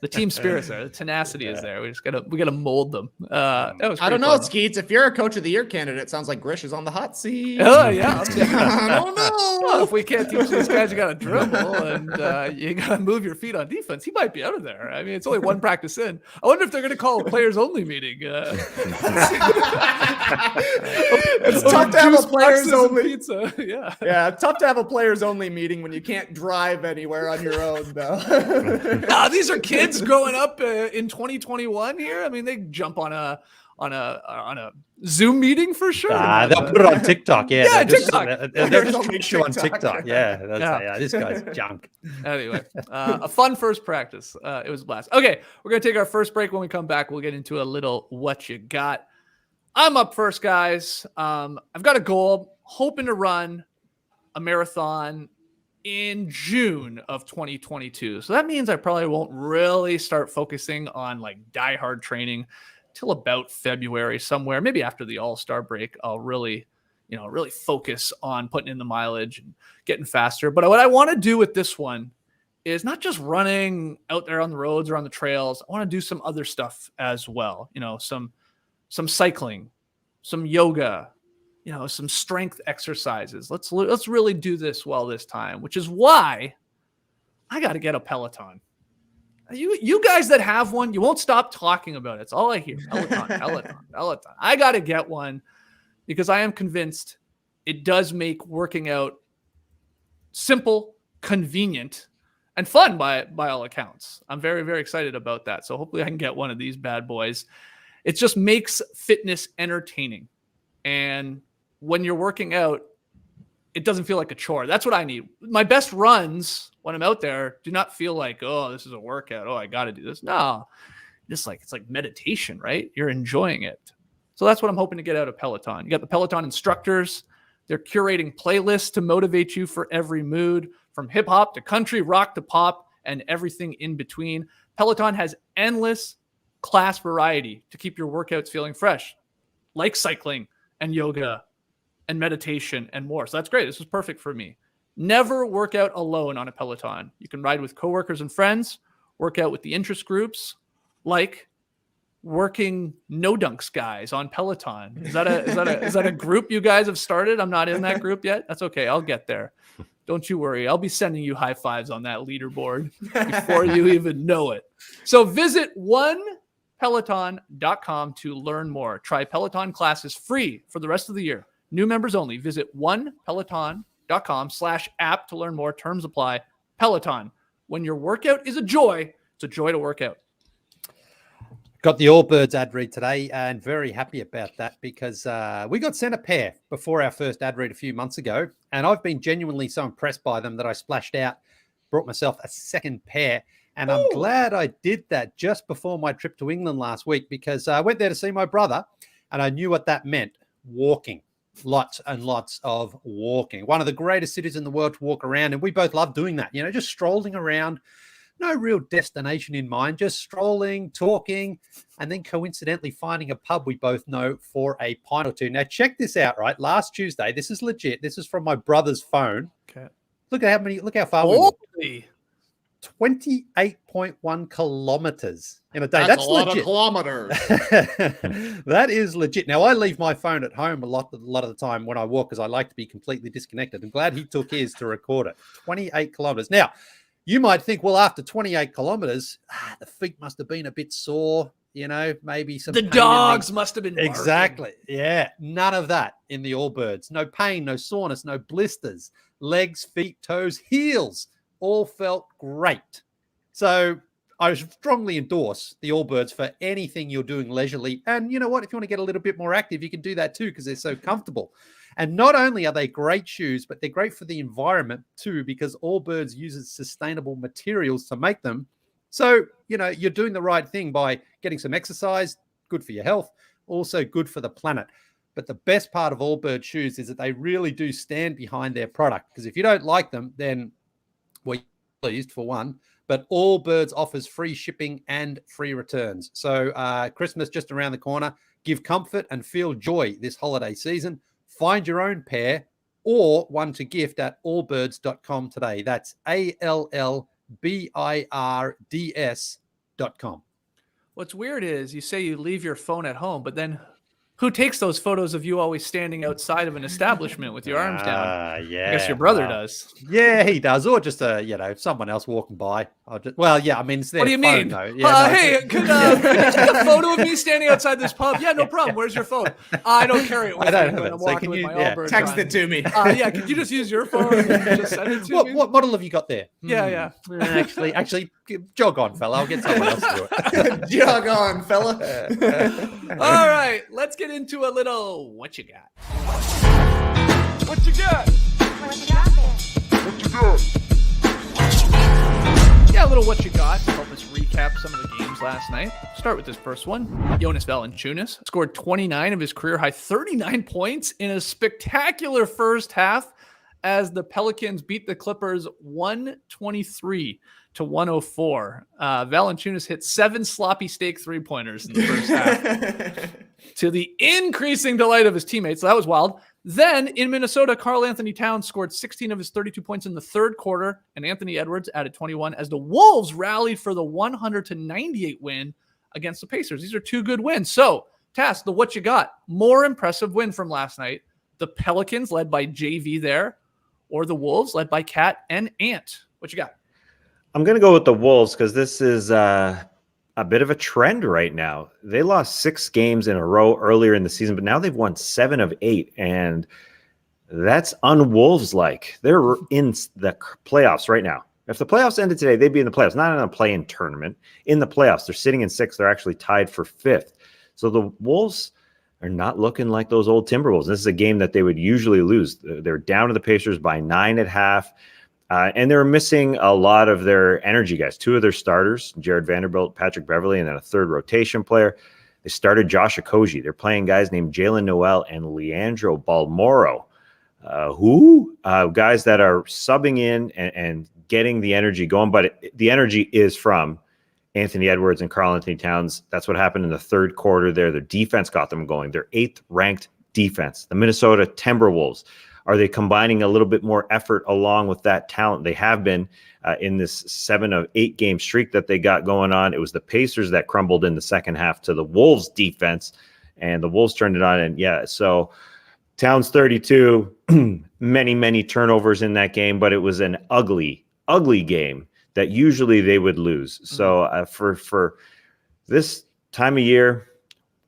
the team spirit's there, the tenacity is there. We gotta mold them. That was I don't pretty know, fun. Skeets. If you're a Coach of the Year candidate, sounds like Grish is on the hot seat. Oh yeah. I don't know. Well, if we can't teach these guys, you got to dribble and you got to move your feet on defense. He might be out of there. I mean, it's only one practice in. I wonder if they're going to call a players only meeting. It's tough to have a Juice players boxes and only. pizza. Yeah. Yeah, tough to have a players only meeting when you can't drive anywhere on your own, though. These are kids growing up in 2021 here. I mean, they jump on a Zoom meeting for sure. They'll put it on TikTok. Yeah, Yeah, they'll TikTok. They'll just only push you on TikTok. TikTok. Yeah, this guy's junk. Anyway, a fun first practice. It was a blast. Okay, we're going to take our first break. When we come back, we'll get into a little what you got. I'm up first, guys. I've got a goal, hoping to run a marathon in June of 2022. So that means I probably won't really start focusing on like diehard training till about February somewhere. Maybe after the All-Star break, I'll really focus on putting in the mileage and getting faster. But what I want to do with this one is not just running out there on the roads or on the trails. I want to do some other stuff as well. Some cycling, some yoga, some strength exercises. Let's really do this well this time, which is why I got to get a Peloton. You guys that have one, you won't stop talking about it. It's all I hear. Peloton. I got to get one because I am convinced it does make working out simple, convenient, and fun by all accounts. I'm very, very excited about that. So hopefully I can get one of these bad boys. It just makes fitness entertaining. And when you're working out, it doesn't feel like a chore. That's what I need. My best runs when I'm out there do not feel like, oh, this is a workout. Oh, I got to do this. No, it's like meditation, right? You're enjoying it. So that's what I'm hoping to get out of Peloton. You got the Peloton instructors. They're curating playlists to motivate you for every mood, from hip hop to country, rock to pop, and everything in between. Peloton has endless class variety to keep your workouts feeling fresh, like cycling and yoga and meditation and more. So that's great. This is perfect for me. Never work out alone on a Peloton. You can ride with coworkers and friends, work out with the interest groups, like working no dunks guys on Peloton. Is that a group you guys have started? I'm not in that group yet. That's okay. I'll get there. Don't you worry. I'll be sending you high fives on that leaderboard before you even know it. So visit onepeloton.com to learn more. Try Peloton classes free for the rest of the year. New members only. Visit onepeloton.com/app to learn more. Terms apply. Peloton. When your workout is a joy, it's a joy to work out. Got the Allbirds ad read today and very happy about that because we got sent a pair before our first ad read a few months ago. And I've been genuinely so impressed by them that I splashed out, brought myself a second pair. And I'm glad I did that just before my trip to England last week because I went there to see my brother and I knew what that meant, walking. Lots and lots of walking. One of the greatest cities in the world to walk around. And we both love doing that, just strolling around. No real destination in mind, just strolling, talking, and then coincidentally finding a pub we both know for a pint or two. Now, check this out, right? Last Tuesday, this is legit. This is from my brother's phone. Okay. Look how far we walked. Holy. 28.1 kilometers in a day. That's a lot legit. of kilometers. That is legit. Now, I leave my phone at home a lot of the time when I walk because I like to be completely disconnected. I'm glad he took his to record it. 28 kilometers. Now, you might think, well, after 28 kilometers, the feet must have been a bit sore, maybe some The pain dogs must have been barking. Exactly. Yeah. None of that in the Allbirds. No pain, no soreness, no blisters. Legs, feet, toes, heels all felt great. So I strongly endorse the Allbirds for anything you're doing leisurely. And you know what? If you want to get a little bit more active, you can do that too because they're so comfortable. And not only are they great shoes, but they're great for the environment too, because Allbirds uses sustainable materials to make them. So, you're doing the right thing by getting some exercise, good for your health, also good for the planet. But the best part of Allbirds shoes is that they really do stand behind their product. Because if you don't like them, then, well, you're pleased for one. But Allbirds offers free shipping and free returns. So Christmas just around the corner. Give comfort and feel joy this holiday season. Find your own pair or one to gift at allbirds.com today. That's ALLBIRDS.com. What's weird is you say you leave your phone at home, but then who takes those photos of you always standing outside of an establishment with your arms down? Yeah, I guess your brother does. Yeah, he does. Or just, someone else walking by. It's their What do you phone, mean? though. Yeah, Hey, could you take a photo of me standing outside this pub? Yeah, no problem. Where's your phone? I don't carry it with I don't me have when it. I'm So walking can with you- my yeah. Allbirds Text on. it to me. Yeah, could you just use your phone and just send it to me? What model have you got there? Yeah. Actually, jog on, fella. I'll get someone else to do it. Jog on, fella. All right, let's get into a little what you got. What you got? What you got? Yeah, a little what you got to help us recap some of the games last night. Start with this first one. Jonas Valančiūnas scored 29 of his career high 39 points in a spectacular first half as the Pelicans beat the Clippers 123 to 104. Valančiūnas hit 7 sloppy steak three-pointers in the first half to the increasing delight of his teammates. So that was wild. Then in Minnesota, Karl Anthony Towns scored 16 of his 32 points in the third quarter, and Anthony Edwards added 21 as the Wolves rallied for the 100-98 win against the Pacers. These are 2 good wins. So, Tass, the what you got? More impressive win from last night. The Pelicans led by JV there, or the Wolves led by Cat and Ant. What you got? I'm going to go with the Wolves because this is a bit of a trend right now. They lost 6 games in a row earlier in the season, but now they've won 7 of 8, and that's un-Wolves-like. They're in the playoffs right now. If the playoffs ended today, they'd be in the playoffs, not in a play-in tournament. In the playoffs, they're sitting in 6th. They're actually tied for 5th. So the Wolves are not looking like those old Timberwolves. This is a game that they would usually lose. They're down to the Pacers by 9 at half. And they were missing a lot of their energy guys. 2 of their starters, Jared Vanderbilt, Patrick Beverley, and then a 3rd rotation player. They started Josh Okogie. They're playing guys named Jalen Noel and Leandro Balmoro. Guys that are subbing in and getting the energy going. But the energy is from Anthony Edwards and Karl Anthony Towns. That's what happened in the third quarter there. Their defense got them going. Their 8th ranked defense. The Minnesota Timberwolves. Are they combining a little bit more effort along with that talent? They have been in this 7 of 8 game streak that they got going on. It was the Pacers that crumbled in the second half to the Wolves defense, and the Wolves turned it on. And so Towns 32, many turnovers in that game, but it was an ugly game that usually they would lose. So for this time of year,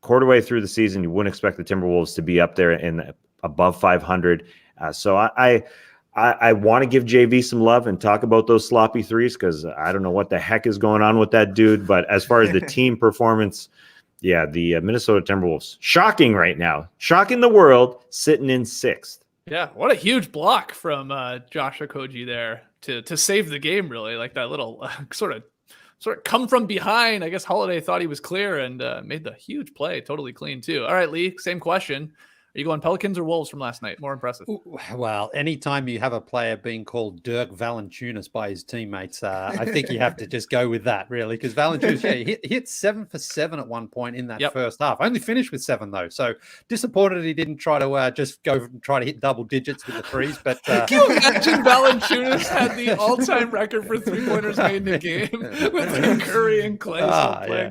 quarter way through the season, you wouldn't expect the Timberwolves to be up there in above 500. So I I want to give JV some love and talk about those sloppy threes because I don't know what the heck is going on with that dude. But as far as the team performance, yeah, the Minnesota Timberwolves, shocking right now, shocking the world, sitting in 6th. Yeah, what a huge block from Josh Okogie there to save the game, really. Like that little sort of come from behind. I guess Holiday thought he was clear and made the huge play, totally clean too. All right, Leigh, same question. Are you going Pelicans or Wolves from last night? More impressive. Well, anytime you have a player being called Dirk Valančiūnas by his teammates, I think you have to just go with that, really, because Valančiūnas, he hit 7 for 7 at one point in that first half. Only finished with 7, though. So disappointed he didn't try to just go and try to hit double digits with the threes. But can you imagine Valančiūnas had the all-time record for three-pointers made in a game with Curry and Clay? Yeah.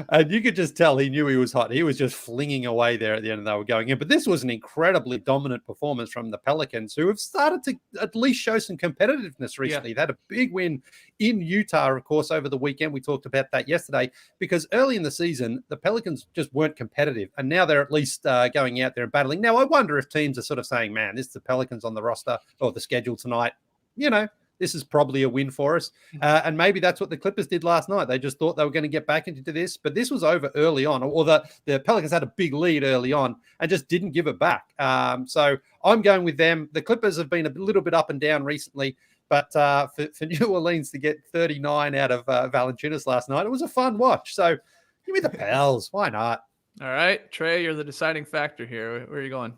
And you could just tell he knew he was hot. He was just flinging away there at the end and they were going in. But this was an incredibly dominant performance from the Pelicans, who have started to at least show some competitiveness recently. They had a big win in Utah, of course, over the weekend. We talked about that yesterday because early in the season, the Pelicans just weren't competitive. And now they're at least going out there and battling. Now, I wonder if teams are sort of saying, man, this is the Pelicans on the roster or the schedule tonight. You know, this is probably a win for us. And maybe that's what the Clippers did last night. They just thought they were going to get back into this, but this was over early on, or the Pelicans had a big lead early on and just didn't give it back. So I'm going with them. The Clippers have been a little bit up and down recently, but for New Orleans to get 39 out of Valančiūnas last night, it was a fun watch. So give me the Pels. Why not? All right, Trey, you're the deciding factor here. Where are you going?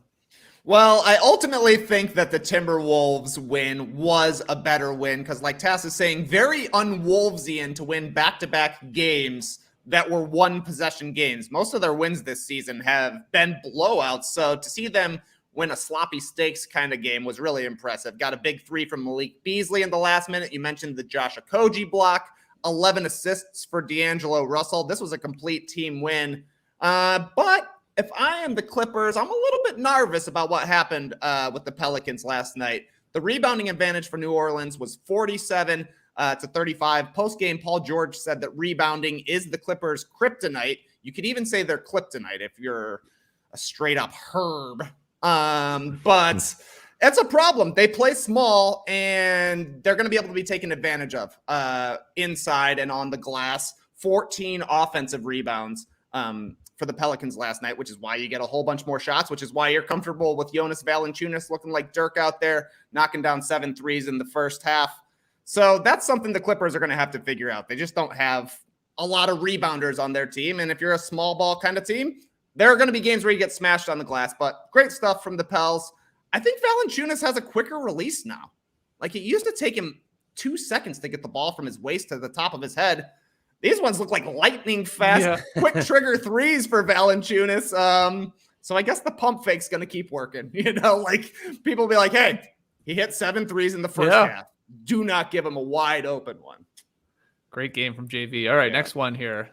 Well, I ultimately think that the Timberwolves win was a better win because, like Tass is saying, very un-Wolvesian to win back-to-back games that were one-possession games. Most of their wins this season have been blowouts, so to see them win a sloppy stakes kind of game was really impressive. Got a big 3 from Malik Beasley in the last minute. You mentioned the Josh Okogie block, 11 assists for D'Angelo Russell. This was a complete team win, but if I am the Clippers, I'm a little bit nervous about what happened with the Pelicans last night. The rebounding advantage for New Orleans was 47 to 35. Post-game, Paul George said that rebounding is the Clippers' kryptonite. You could even say they're kryptonite if you're a straight-up herb. But it's a problem. They play small, and they're going to be able to be taken advantage of inside and on the glass. 14 offensive rebounds. For the Pelicans last night, which is why you get a whole bunch more shots, which is why you're comfortable with Jonas Valančiūnas looking like Dirk out there, knocking down 7 threes in the first half. So that's something the Clippers are going to have to figure out. They just don't have a lot of rebounders on their team. And if you're a small ball kind of team, there are going to be games where you get smashed on the glass, but great stuff from the Pels. I think Valančiūnas has a quicker release now. Like it used to take him 2 seconds to get the ball from his waist to the top of his head. These ones look like lightning fast, quick trigger threes for Valančiūnas. So I guess the pump fake's going to keep working. You know, like people will be like, hey, he hit 7 threes in the first half. Do not give him a wide open one. Great game from JV. All right, next one here.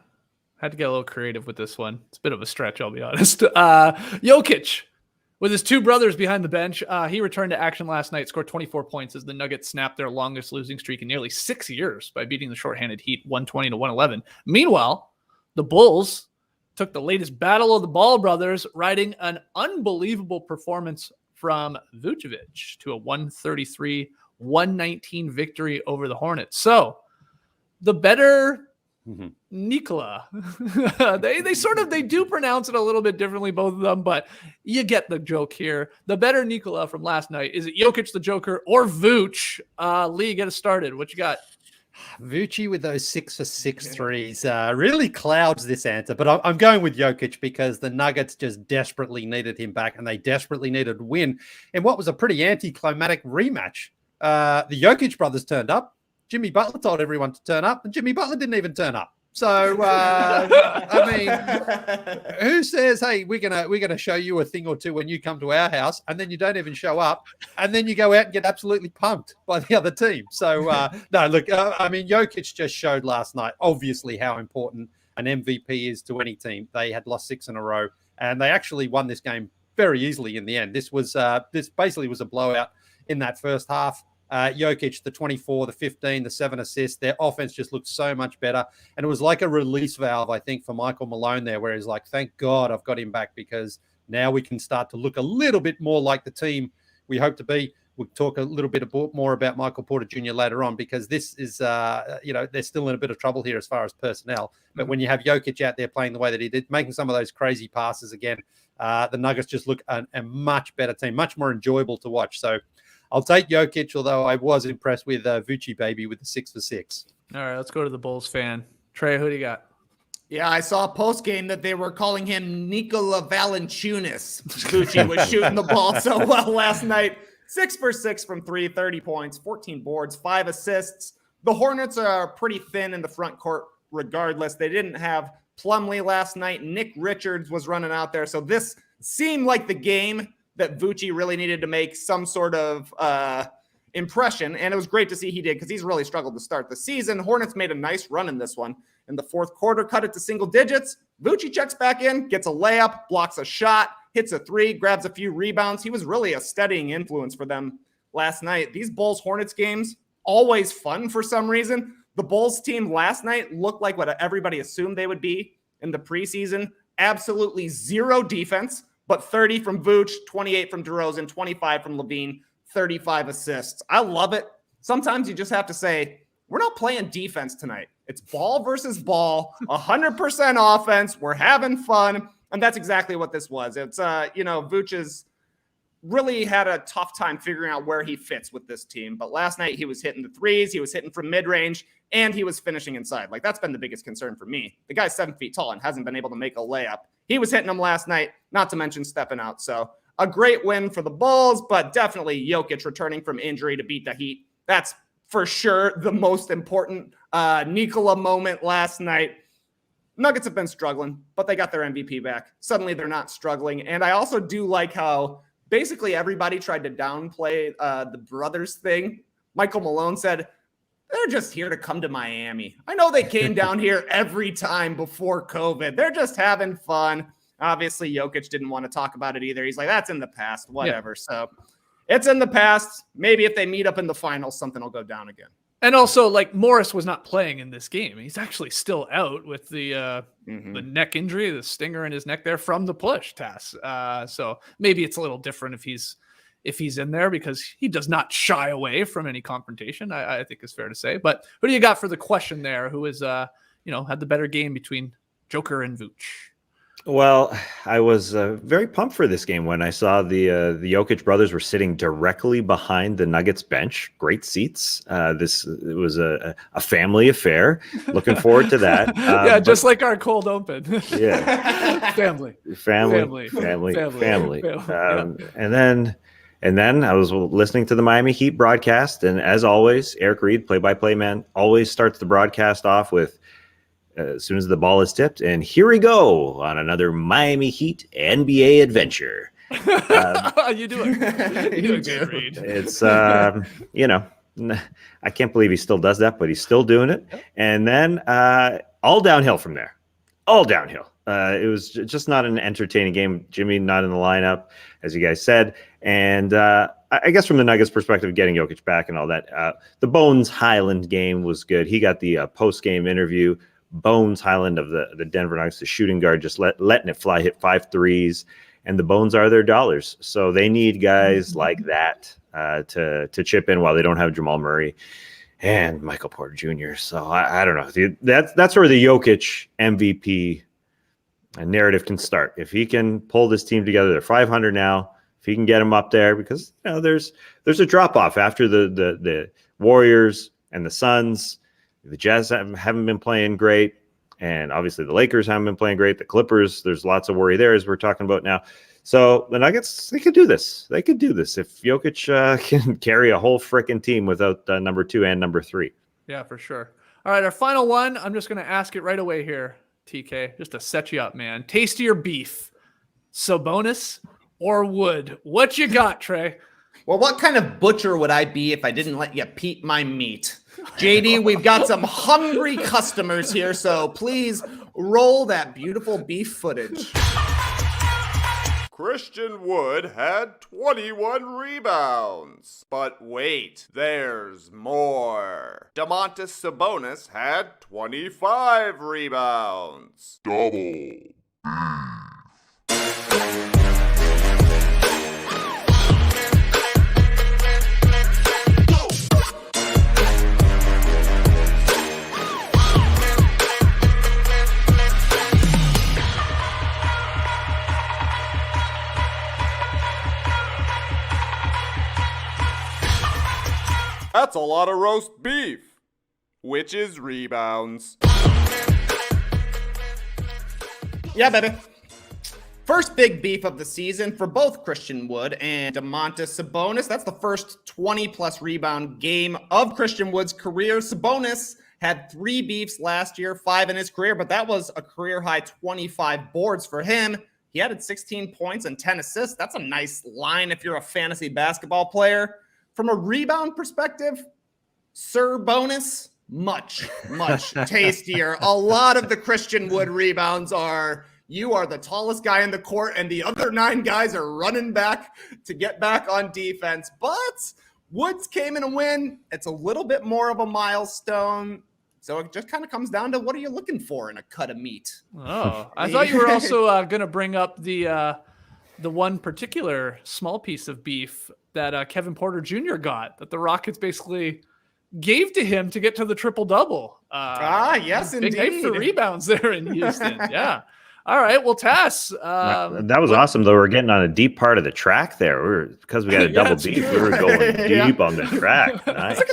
Had to get a little creative with this one. It's a bit of a stretch, I'll be honest. Jokic. With his 2 brothers behind the bench, he returned to action last night, scored 24 points as the Nuggets snapped their longest losing streak in nearly 6 years by beating the shorthanded Heat 120 to 111. Meanwhile, the Bulls took the latest battle of the Ball brothers, riding an unbelievable performance from Vucevic to a 133-119 victory over the Hornets. So the better Nikola. they do pronounce it a little bit differently, both of them, but you get the joke here. The better Nikola from last night. Is it Jokic the Joker or Vooch? Leigh, get us started. What you got? Vucci with those 6 for 6 threes really clouds this answer, but I'm going with Jokic because the Nuggets just desperately needed him back and they desperately needed to win in what was a pretty anticlimactic rematch. The Jokic brothers turned up. Jimmy Butler told everyone to turn up, and Jimmy Butler didn't even turn up. So, I mean, who says, hey, we're gonna show you a thing or two when you come to our house, and then you don't even show up, and then you go out and get absolutely pumped by the other team. So, no, look, I mean, Jokic just showed last night, obviously, how important an MVP is to any team. They had lost 6 in a row, and they actually won this game very easily in the end. This basically was a blowout in that first half. Jokic, the 24, the 15, the 7 assists, their offense just looked so much better. And it was like a release valve, I think, for Michael Malone there, where he's like, thank God I've got him back because now we can start to look a little bit more like the team we hope to be. we'll talk a little bit more about Michael Porter Jr. later on, because this is, they're still in a bit of trouble here as far as personnel. But when you have Jokic out there playing the way that he did, making some of those crazy passes again, the Nuggets just look a much better team, much more enjoyable to watch. So I'll take Jokic, although I was impressed with Vucevic baby with the 6 for 6. All right, let's go to the Bulls fan. Trey, who do you got? Yeah, I saw a post game that they were calling him Nikola Valančiūnas. Vucevic was shooting the ball so well last night. 6 for 6 from 3, 30 points, 14 boards, 5 assists. The Hornets are pretty thin in the front court regardless. They didn't have Plumlee last night. Nick Richards was running out there. So this seemed like the game that Vucevic really needed to make some sort of impression. And it was great to see he did, because he's really struggled to start the season. Hornets made a nice run in this one. In the fourth quarter, cut it to single digits. Vucevic checks back in, gets a layup, blocks a shot, hits a 3, grabs a few rebounds. He was really a steadying influence for them last night. These Bulls-Hornets games, always fun for some reason. The Bulls team last night looked like what everybody assumed they would be in the preseason. Absolutely zero defense, but 30 from Vucevic, 28 from DeRozan, 25 from Levine, 35 assists. I love it. Sometimes you just have to say, we're not playing defense tonight. It's ball versus ball, 100% offense. We're having fun. And that's exactly what this was. It's, Vucevic has really had a tough time figuring out where he fits with this team. But last night he was hitting the threes, he was hitting from mid-range, and he was finishing inside. Like, that's been the biggest concern for me. The guy's 7 feet tall and hasn't been able to make a layup. He was hitting them last night, not to mention stepping out. So a great win for the Bulls, but definitely Jokic returning from injury to beat the Heat. That's for sure the most important Nikola moment last night. Nuggets have been struggling, but they got their MVP back. Suddenly they're not struggling. And I also do like how basically everybody tried to downplay the brothers thing. Michael Malone said, they're just here to come to Miami. I know they came down here every time before COVID. They're just having fun. Obviously, Jokic didn't want to talk about it either. He's like, that's in the past, whatever. Yeah. So it's in the past. Maybe if they meet up in the finals, something will go down again. And also, like, Morris was not playing in this game. He's actually still out with the neck injury, the stinger in his neck there from the push, Tass. So maybe it's a little different if he's in there, because he does not shy away from any confrontation, I think is fair to say. But who do you got for the question there? Who is, had the better game between Joker and Vooch? Well, I was very pumped for this game when I saw the Jokic brothers were sitting directly behind the Nuggets bench. Great seats. It was a family affair. Looking forward to that. Just like our cold open. Yeah, family. And then I was listening to the Miami Heat broadcast, and as always, Eric Reed, play-by-play man, always starts the broadcast off with, as soon as the ball is tipped, and here we go on another Miami Heat NBA adventure. You do it. You do it, Reed. It's, I can't believe he still does that, but he's still doing it. And then all downhill from there. All downhill. It was just not an entertaining game. Jimmy not in the lineup, as you guys said. And I guess from the Nuggets perspective, getting Jokic back and all that, the Bones Highland game was good. He got the post-game interview. Bones Highland of the Denver Nuggets, the shooting guard, just letting it fly, hit 5 threes, and the Bones are their dollars. So they need guys like that to chip in while they don't have Jamal Murray and Michael Porter Jr. So I don't know. That's where the Jokic MVP narrative can start. If he can pull this team together, they're 500 now. If he can get them up there, because there's a drop off after the Warriors and the Suns. The Jazz haven't been playing great, and obviously the Lakers haven't been playing great. The Clippers, there's lots of worry there, as we're talking about now. So the Nuggets, they could do this. They could do this if Jokic can carry a whole freaking team without number 2 and number 3. Yeah, for sure. All right, our final one. I'm just going to ask it right away here, TK, just to set you up, man. Tastier beef, Sabonis or Wood? What you got, Trey? Well, what kind of butcher would I be if I didn't let you peep my meat? JD, we've got some hungry customers here, so please roll that beautiful beef footage. Christian Wood had 21 rebounds. But wait, there's more. Domantas Sabonis had 25 rebounds. Double. That's a lot of roast beef, which is rebounds. Yeah, baby. First big beef of the season for both Christian Wood and Domantas Sabonis. That's the first 20-plus rebound game of Christian Wood's career. Sabonis had 3 beefs last year, 5 in his career, but that was a career-high 25 boards for him. He added 16 points and 10 assists. That's a nice line if you're a fantasy basketball player. From a rebound perspective, Sir Bonus, much tastier. A lot of the Christian Wood rebounds are... You are the tallest guy in the court, and the other 9 guys are running back to get back on defense. But Woods came in a win. It's a little bit more of a milestone. So it just kind of comes down to what are you looking for in a cut of meat? Oh, I thought you were also going to bring up the one particular small piece of beef that Kevin Porter Jr. got, that the Rockets basically gave to him to get to the triple-double. Yes, big indeed. night for rebounds there in Houston. Yeah. All right. Well, Tass. That was awesome, though. We're getting on a deep part of the track there. Because we got a double beef, we were going deep on the track. Nice. So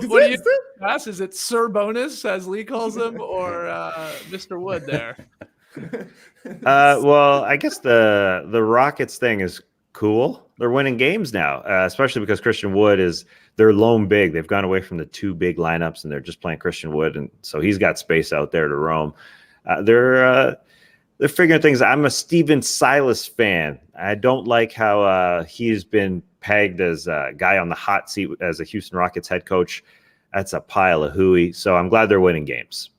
what do you think, Tass? Is it Sir Bonus, as Leigh calls him, or Mr. Wood there? Well, I guess the Rockets thing is cool. They're winning games now, especially because Christian Wood is their lone big. They've gone away from the 2 big lineups, and they're just playing Christian Wood, and so he's got space out there to roam. They're figuring things. I'm a Steven Silas fan. I don't like how he's been pegged as a guy on the hot seat as a Houston Rockets head coach. That's a pile of hooey. So I'm glad they're winning games.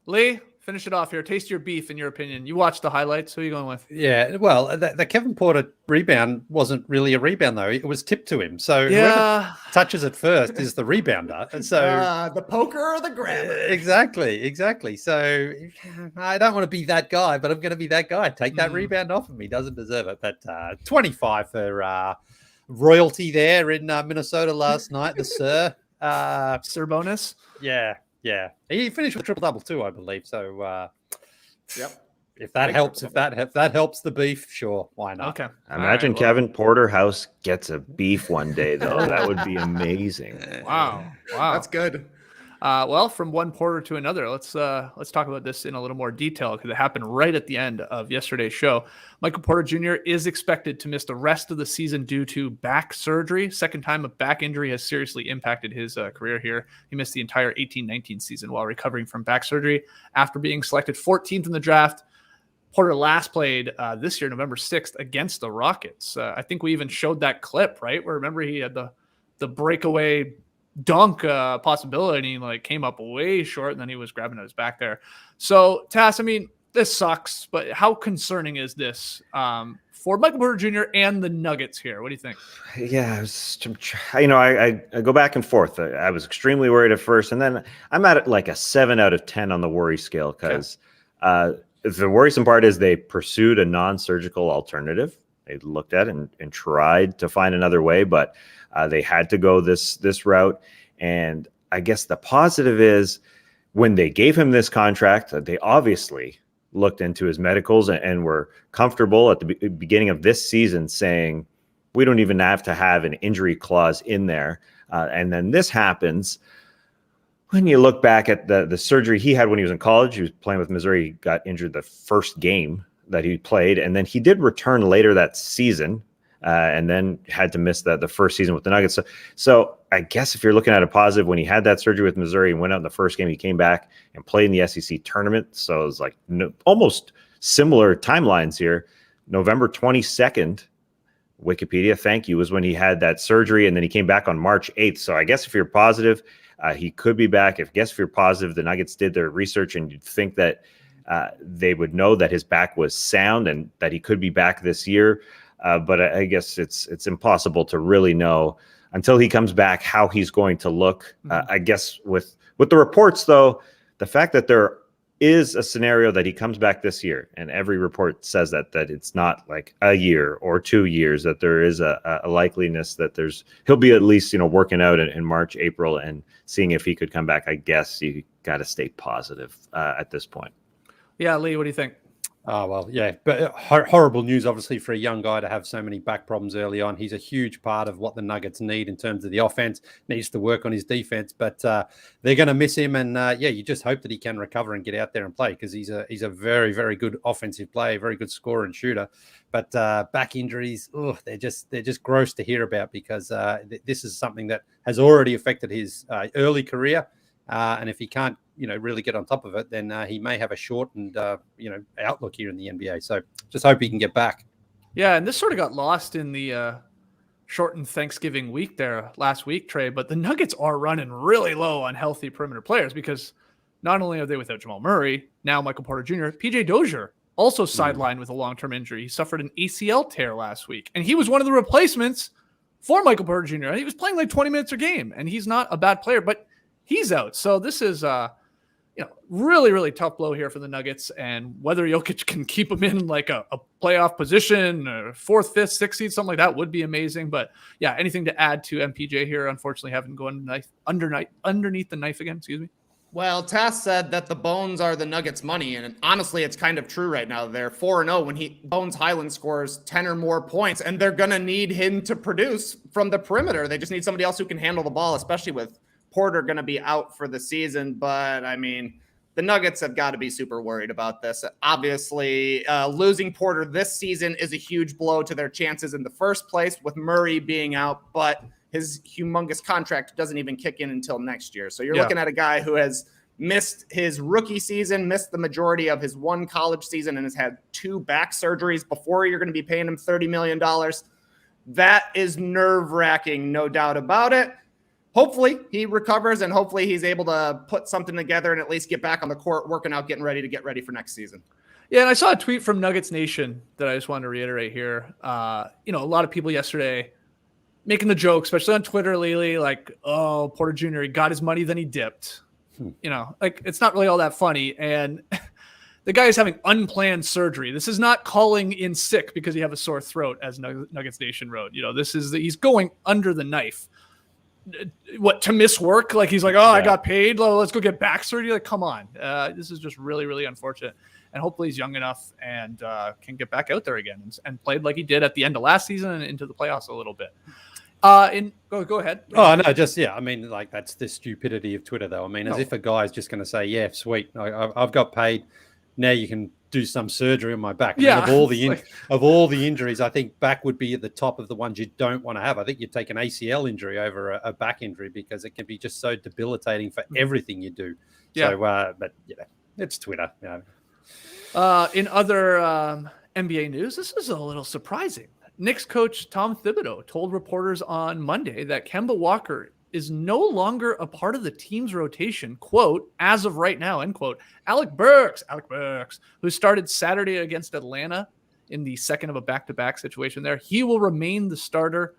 Leigh, finish it off here. Taste your beef, in your opinion. You watched the highlights. Who are you going with? Yeah, well, the Kevin Porter rebound wasn't really a rebound, though. It was tipped to him. So whoever touches it first is the rebounder. And so the poker or the grabber. Exactly. So I don't want to be that guy, but I'm going to be that guy. Take that rebound off him. He doesn't deserve it. But 25 for royalty there in Minnesota last night, the Sir. Sir Bonus? Yeah. He finished with a triple-double too, I believe. So, Yep. If that helps, if that helps the beef, sure, why not? Okay. Imagine Kevin Porterhouse gets a beef one day, though. That would be amazing. Wow. That's good. Well, from one Porter to another, let's talk about this in a little more detail because it happened right at the end of yesterday's show. Michael Porter Jr. is expected to miss the rest of the season due to back surgery. Second time a back injury has seriously impacted his career here. He missed the entire 18-19 season while recovering from back surgery after being selected 14th in the draft. Porter last played this year, November 6th, against the Rockets. I think we even showed that clip, right? Where remember he had the breakaway dunk possibility, and he came up way short, and then he was grabbing at his back there. So, Tass, I mean, this sucks, but how concerning is this for Michael Porter Jr. and the Nuggets here? What do you think? Yeah, I go back and forth. I was extremely worried at first, and then I'm at like a 7 out of 10 on the worry scale because the worrisome part is they pursued a non-surgical alternative. They looked at it and tried to find another way, but they had to go this route. And I guess the positive is when they gave him this contract, they obviously looked into his medicals and were comfortable at the beginning of this season saying, we don't even have to have an injury clause in there. And then this happens. When you look back at the surgery he had when he was in college, he was playing with Missouri, he got injured the first game that he played, and then he did return later that season, and then had to miss the first season with the Nuggets. So I guess if you're looking at a positive, when he had that surgery with Missouri and went out in the first game, he came back and played in the SEC tournament. So it was like almost similar timelines here. November 22nd, Wikipedia, thank you, was when he had that surgery, and then he came back on March 8th. So I guess if you're positive, he could be back. If you're positive, the Nuggets did their research, and you'd think that they would know that his back was sound and that he could be back this year. But I guess it's impossible to really know until he comes back how he's going to look. I guess with the reports, though, the fact that there is a scenario that he comes back this year, and every report says that it's not like a year or 2 years, that there is a likeliness that he'll be at least working out in March, April, and seeing if he could come back. I guess you got to stay positive at this point. Yeah, Leigh, what do you think? Oh, well, yeah, but horrible news, obviously, for a young guy to have so many back problems early on. He's a huge part of what the Nuggets need in terms of the offense. Needs to work on his defense, but they're going to miss him. And you just hope that he can recover and get out there and play, because he's a very, very good offensive player, very good scorer and shooter. But back injuries, they're just gross to hear about, because this is something that has already affected his early career. And if he can't, really get on top of it, then he may have a shortened, outlook here in the NBA. So just hope he can get back. Yeah, and this sort of got lost in the shortened Thanksgiving week there last week, Trey. But the Nuggets are running really low on healthy perimeter players, because not only are they without Jamal Murray, now Michael Porter Jr., PJ Dozier also sidelined with a long-term injury. He suffered an ACL tear last week, and he was one of the replacements for Michael Porter Jr. He was playing like 20 minutes a game, and he's not a bad player, but he's out. So this is really, really tough blow here for the Nuggets, and whether Jokic can keep them in like a playoff position, or 4th, 5th, 6th seed, something like that would be amazing. But yeah, anything to add to MPJ here, unfortunately, having gone underneath the knife again, excuse me. Well, Tass said that the Bones are the Nuggets' money, and honestly, it's kind of true right now. They're 4-0 when Bones Highland scores 10 or more points, and they're going to need him to produce from the perimeter. They just need somebody else who can handle the ball, especially with Porter going to be out for the season. But I mean, the Nuggets have got to be super worried about this. Obviously, losing Porter this season is a huge blow to their chances in the first place, with Murray being out, but his humongous contract doesn't even kick in until next year. So you're looking at a guy who has missed his rookie season, missed the majority of his one college season, and has had 2 back surgeries before you're going to be paying him $30 million. That is nerve-wracking, no doubt about it. Hopefully he recovers, and hopefully he's able to put something together and at least get back on the court, working out, getting ready for next season. Yeah, and I saw a tweet from Nuggets Nation that I just wanted to reiterate here. A lot of people yesterday making the joke, especially on Twitter lately, like, oh, Porter Jr., he got his money, then he dipped. It's not really all that funny. And the guy is having unplanned surgery. This is not calling in sick because you have a sore throat, as Nuggets Nation wrote. He's going under the knife. What, to miss work? Like, he's like, I got paid, let's go get back surgery. Like, come on. This is just really, really unfortunate. And hopefully he's young enough and can get back out there again and played like he did at the end of last season and into the playoffs a little bit. Go ahead. Oh, no, that's the stupidity of Twitter, though. I mean, as if a guy's just going to say, yeah, sweet, I've got paid. Now you can do some surgery on my back. I mean, of all the injuries, I think back would be at the top of the ones you don't want to have. I think you'd take an ACL injury over a back injury, because it can be just so debilitating for everything you do. Yeah. So, it's Twitter. In other NBA news, this is a little surprising. Knicks coach Tom Thibodeau told reporters on Monday that Kemba Walker is no longer a part of the team's rotation, quote, as of right now, end quote. Alec Burks, who started Saturday against Atlanta in the second of a back-to-back situation there, he will remain the starter.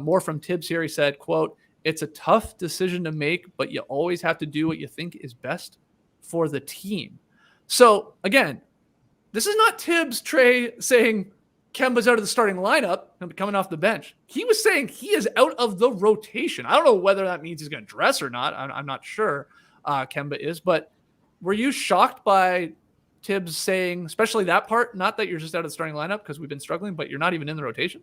More from Tibbs here. He said, quote, it's a tough decision to make, but you always have to do what you think is best for the team. So, again, this is not Tibbs, Trey, saying Kemba's out of the starting lineup and coming off the bench. He was saying he is out of the rotation. I don't know whether that means he's going to dress or not. I'm not sure Kemba is. But were you shocked by Tibbs saying, especially that part, not that you're just out of the starting lineup because we've been struggling, but you're not even in the rotation?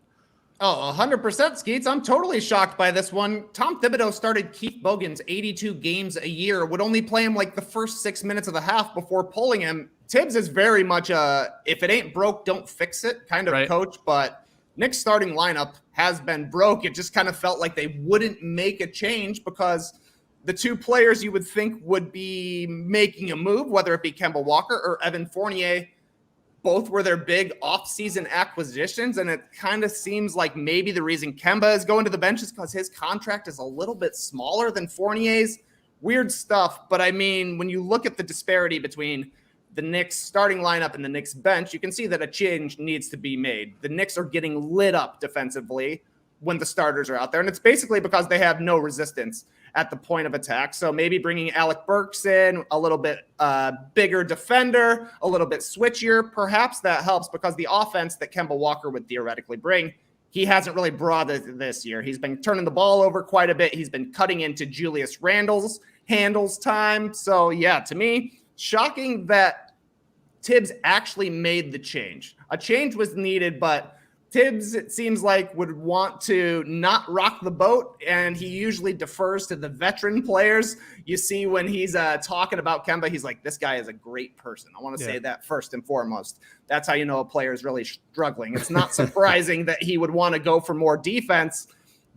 Oh, 100%, Skeets. I'm totally shocked by this one. Tom Thibodeau started Keith Bogans 82 games a year, would only play him like the first 6 minutes of the half before pulling him. Tibbs is very much a, if it ain't broke, don't fix it kind of coach, but Knicks starting lineup has been broke. It just kind of felt like they wouldn't make a change because the 2 players you would think would be making a move, whether it be Kemba Walker or Evan Fournier, both were their big off-season acquisitions, and it kind of seems like maybe the reason Kemba is going to the bench is because his contract is a little bit smaller than Fournier's. Weird stuff, but I mean, when you look at the disparity between the Knicks starting lineup and the Knicks bench, you can see that a change needs to be made. The Knicks are getting lit up defensively when the starters are out there, and it's basically because they have no resistance at the point of attack. So maybe bringing Alec Burks in, a little bit bigger defender, a little bit switchier, perhaps that helps because the offense that Kemba Walker would theoretically bring, he hasn't really brought it this year. He's been turning the ball over quite a bit. He's been cutting into Julius Randle's handles time. So yeah, to me, shocking that Tibbs actually made the change. A change was needed, but Tibbs, it seems like, would want to not rock the boat, and he usually defers to the veteran players. You see when he's talking about Kemba, he's like, this guy is a great person. I want to say that first and foremost. That's how you know a player is really struggling. It's not surprising that he would want to go for more defense,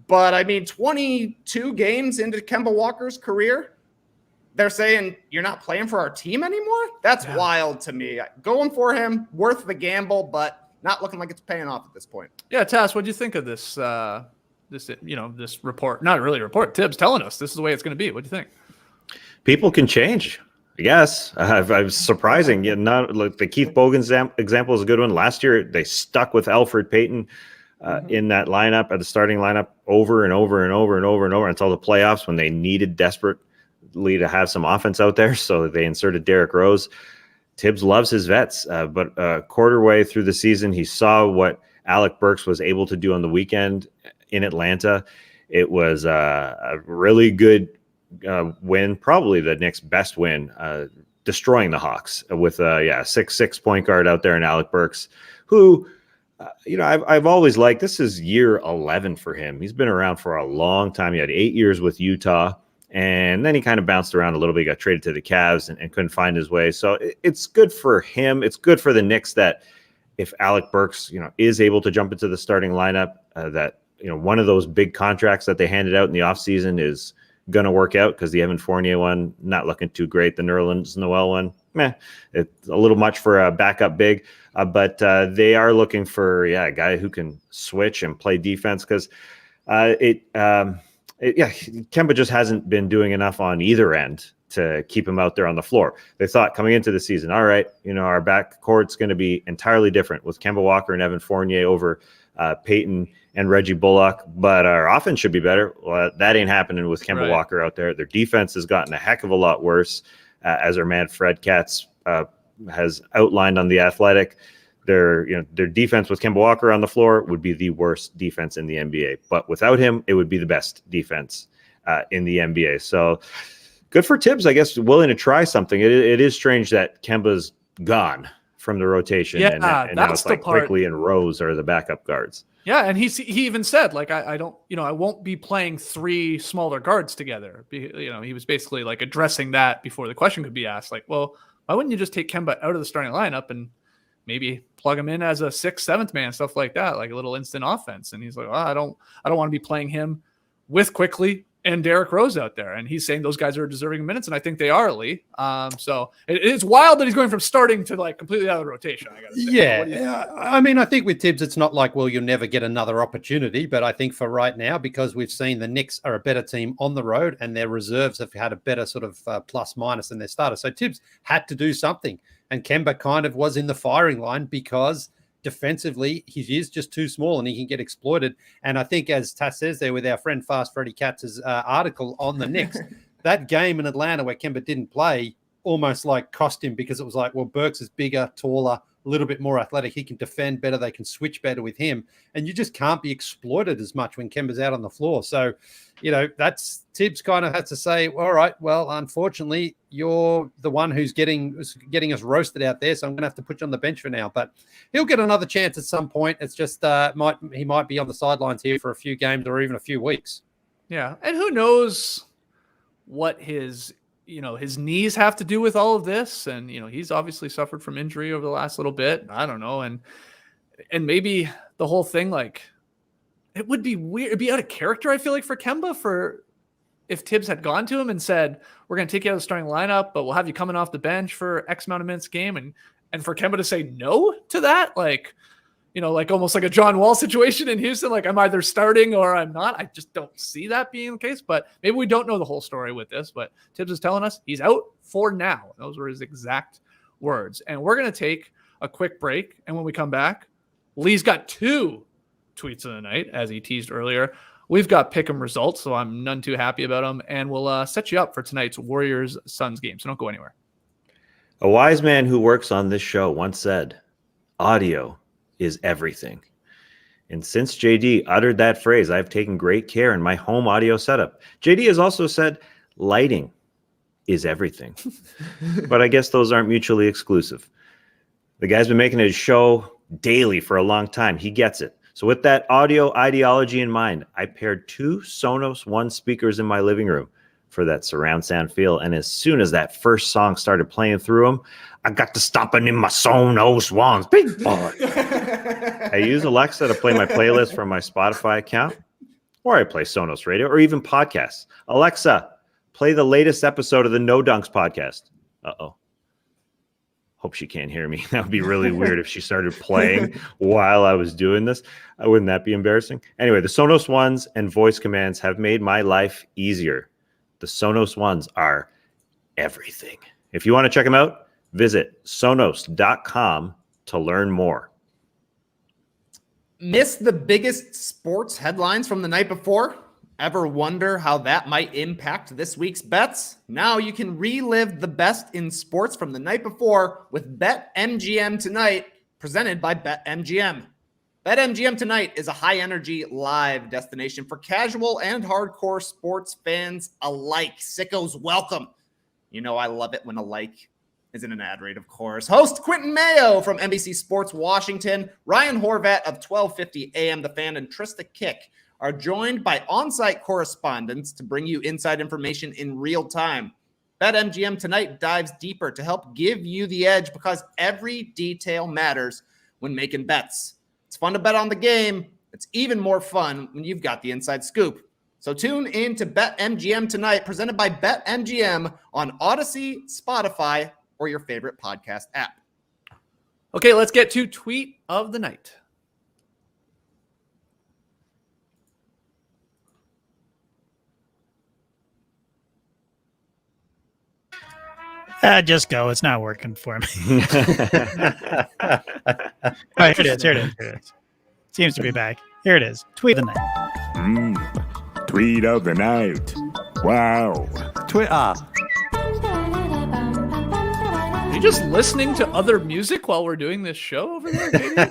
but I mean, 22 games into Kemba Walker's career, they're saying, you're not playing for our team anymore? That's wild to me. Going for him, worth the gamble, but not looking like it's paying off at this point. Yeah, Tass, what do you think of this? This report? Not really a report. Tibbs telling us this is the way it's going to be. What do you think? People can change, I guess. I'm surprising. Yeah, not like the Keith Bogan example is a good one. Last year, they stuck with Elfrid Payton in that lineup, at the starting lineup, over and over and over and over and over until the playoffs, when they needed desperately to have some offense out there. So they inserted Derrick Rose. Tibbs loves his vets, but a quarter way through the season, he saw what Alec Burks was able to do on the weekend in Atlanta. It was a really good win, probably the Knicks' best win, destroying the Hawks with a 6'6" point guard out there in Alec Burks, who, I've always liked. This is year 11 for him. He's been around for a long time. He had 8 years with Utah. And then he kind of bounced around a little bit. He got traded to the Cavs and couldn't find his way. So it's good for him. It's good for the Knicks that if Alec Burks, is able to jump into the starting lineup, that, one of those big contracts that they handed out in the offseason is going to work out, because the Evan Fournier one, not looking too great. The Nerlens Noel one, it's a little much for a backup big. But they are looking for, a guy who can switch and play defense, because Kemba just hasn't been doing enough on either end to keep him out there on the floor. They thought coming into the season, all right, our backcourt's going to be entirely different with Kemba Walker and Evan Fournier over Peyton and Reggie Bullock, but our offense should be better. Well, that ain't happening with Kemba Walker out there. Their defense has gotten a heck of a lot worse, as our man Fred Katz has outlined on The Athletic. Their defense with Kemba Walker on the floor would be the worst defense in the NBA, but without him, it would be the best defense in the NBA. So good for Tibbs, I guess, willing to try something. It is strange that Kemba's gone from the rotation, and now it's like Quickly and Rose are the backup guards. Yeah, and he even said, like, I don't, I won't be playing 3 smaller guards together. He was basically like addressing that before the question could be asked. Like, well, why wouldn't you just take Kemba out of the starting lineup and maybe plug him in as a 6th, 7th man, stuff like that, like a little instant offense? And he's like, I don't want to be playing him with Quickly and Derrick Rose out there. And he's saying those guys are deserving minutes, and I think they are, Leigh. So it's wild that he's going from starting to like completely out of the rotation, I gotta say. Yeah. I mean, I think with Tibbs, it's not like, well, you'll never get another opportunity. But I think for right now, because we've seen the Knicks are a better team on the road and their reserves have had a better sort of plus minus than their starters. So Tibbs had to do something. And Kemba kind of was in the firing line because defensively, he is just too small and he can get exploited. And I think, as Tass says there with our friend Fast Freddy Katz's article on the Knicks, that game in Atlanta where Kemba didn't play almost like cost him, because it was like, well, Burks is bigger, taller, a little bit more athletic. He can defend better. They can switch better with him. And you just can't be exploited as much when Kemba's out on the floor. So, that's Tibbs kind of had to say, all right, well, unfortunately, you're the one who's getting us roasted out there. So I'm going to have to put you on the bench for now. But he'll get another chance at some point. It's just he might be on the sidelines here for a few games or even a few weeks. Yeah. And who knows what his knees have to do with all of this. And, he's obviously suffered from injury over the last little bit. I don't know. And maybe the whole thing, like, it would be weird. It'd be out of character, I feel like, for Kemba, for if Tibbs had gone to him and said, we're going to take you out of the starting lineup, but we'll have you coming off the bench for X amount of minutes a game. And for Kemba to say no to that, like, like almost like a John Wall situation in Houston, like I'm either starting or I'm not. I just don't see that being the case, but maybe we don't know the whole story with this, but Tibbs is telling us he's out for now. Those were his exact words. And we're going to take a quick break. And when we come back, Leigh's got 2 tweets of the night, as he teased earlier. We've got pick'em results, so I'm none too happy about them. And we'll set you up for tonight's Warriors-Suns game. So don't go anywhere. A wise man who works on this show once said, audio is everything. And since JD uttered that phrase, I've taken great care in my home audio setup. JD has also said lighting is everything. But I guess those aren't mutually exclusive. The guy's been making his show daily for a long time. He gets it. So with that audio ideology in mind, I paired 2 Sonos One speakers in my living room for that surround sound feel. And as soon as that first song started playing through them, I got to stomping in my Sonos Ones. Big boy. I use Alexa to play my playlist from my Spotify account, or I play Sonos Radio, or even podcasts. Alexa, play the latest episode of the No Dunks podcast. Uh-oh. Hope she can't hear me. That would be really weird if she started playing while I was doing this. Wouldn't that be embarrassing? Anyway, the Sonos Ones and voice commands have made my life easier. The Sonos Ones are everything. If you want to check them out, visit sonos.com to learn more. Miss the biggest sports headlines from the night before? Ever wonder how that might impact this week's bets? Now you can relive the best in sports from the night before with BetMGM Tonight, presented by BetMGM. BetMGM Tonight is a high-energy live destination for casual and hardcore sports fans alike. Sickos, welcome. You know I love it when a like is in an ad read, of course. Host Quentin Mayo from NBC Sports Washington, Ryan Horvat of 1250 AM The Fan, and Trista Kick are joined by on-site correspondents to bring you inside information in real time. BetMGM Tonight dives deeper to help give you the edge because every detail matters when making bets. It's fun to bet on the game. It's even more fun when you've got the inside scoop. So tune in to BetMGM Tonight, presented by BetMGM on Odyssey, Spotify, or your favorite podcast app. Okay, let's get to tweet of the night. Just go. It's not working for me. Here it is. Seems to be back. Here it is. Tweet of the night. Tweet of the night. Wow. Twitter. Are you just listening to other music while we're doing this show over there, baby?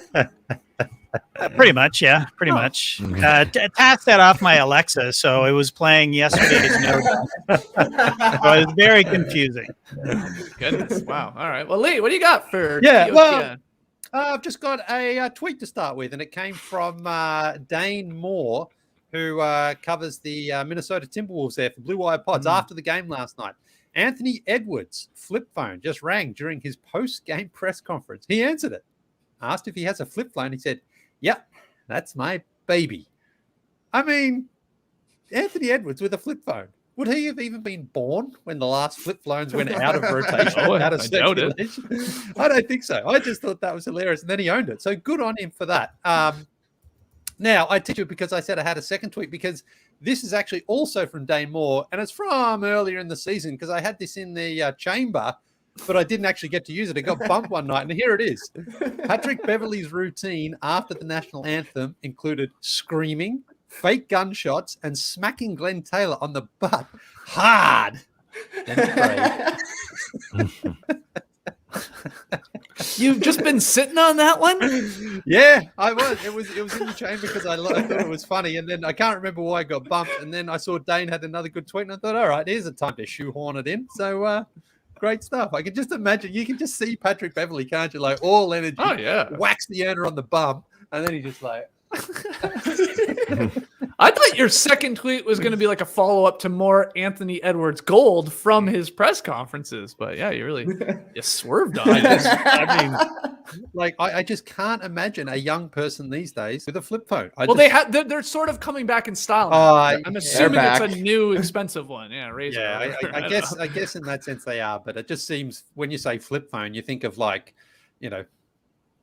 Pretty much, yeah. Pretty much. Tasked that off my Alexa, so it was playing yesterday's No Dunks. So it was very confusing. Goodness. Wow. All right. Well, Leigh, what do you got for I've just got a tweet to start with, and it came from Dane Moore, who covers the Minnesota Timberwolves there for Blue Wire Pods after the game last night. Anthony Edwards' flip phone just rang during his post-game press conference. He answered it. Asked if he has a flip phone. He said, "Yep, that's my baby." I mean, Anthony Edwards with a flip phone. Would he have even been born when the last flip phones went out of rotation? Out of circulation? I don't think so. I just thought that was hilarious. And then he owned it. So good on him for that. Now, I teach you because I said I had a second tweet because this is actually also from Dane Moore. And it's from earlier in the season because I had this in the chamber, but I didn't actually get to use it. It got bumped one night. And here it is. Patrick Beverley's routine after the national anthem included screaming, fake gunshots, and smacking Glenn Taylor on the butt hard. You've just been sitting on that one? Yeah, I was. It was in the chamber because I thought it was funny, and then I can't remember why I got bumped. And then I saw Dane had another good tweet, and I thought, all right, here's a time to shoehorn it in. So great stuff. I can just imagine. You can just see Patrick Beverley, can't you? Like all energy. Oh yeah. Whacks the earner on the bum, and then he just like. I thought your second tweet was going to be like a follow-up to more Anthony Edwards gold from his press conferences, but yeah, you swerved on it. I just can't imagine a young person these days with a flip phone. They're sort of coming back in style now. I'm assuming it's a new expensive one. Yeah, Razor. Yeah, I guess in that sense they are, but it just seems when you say flip phone, you think of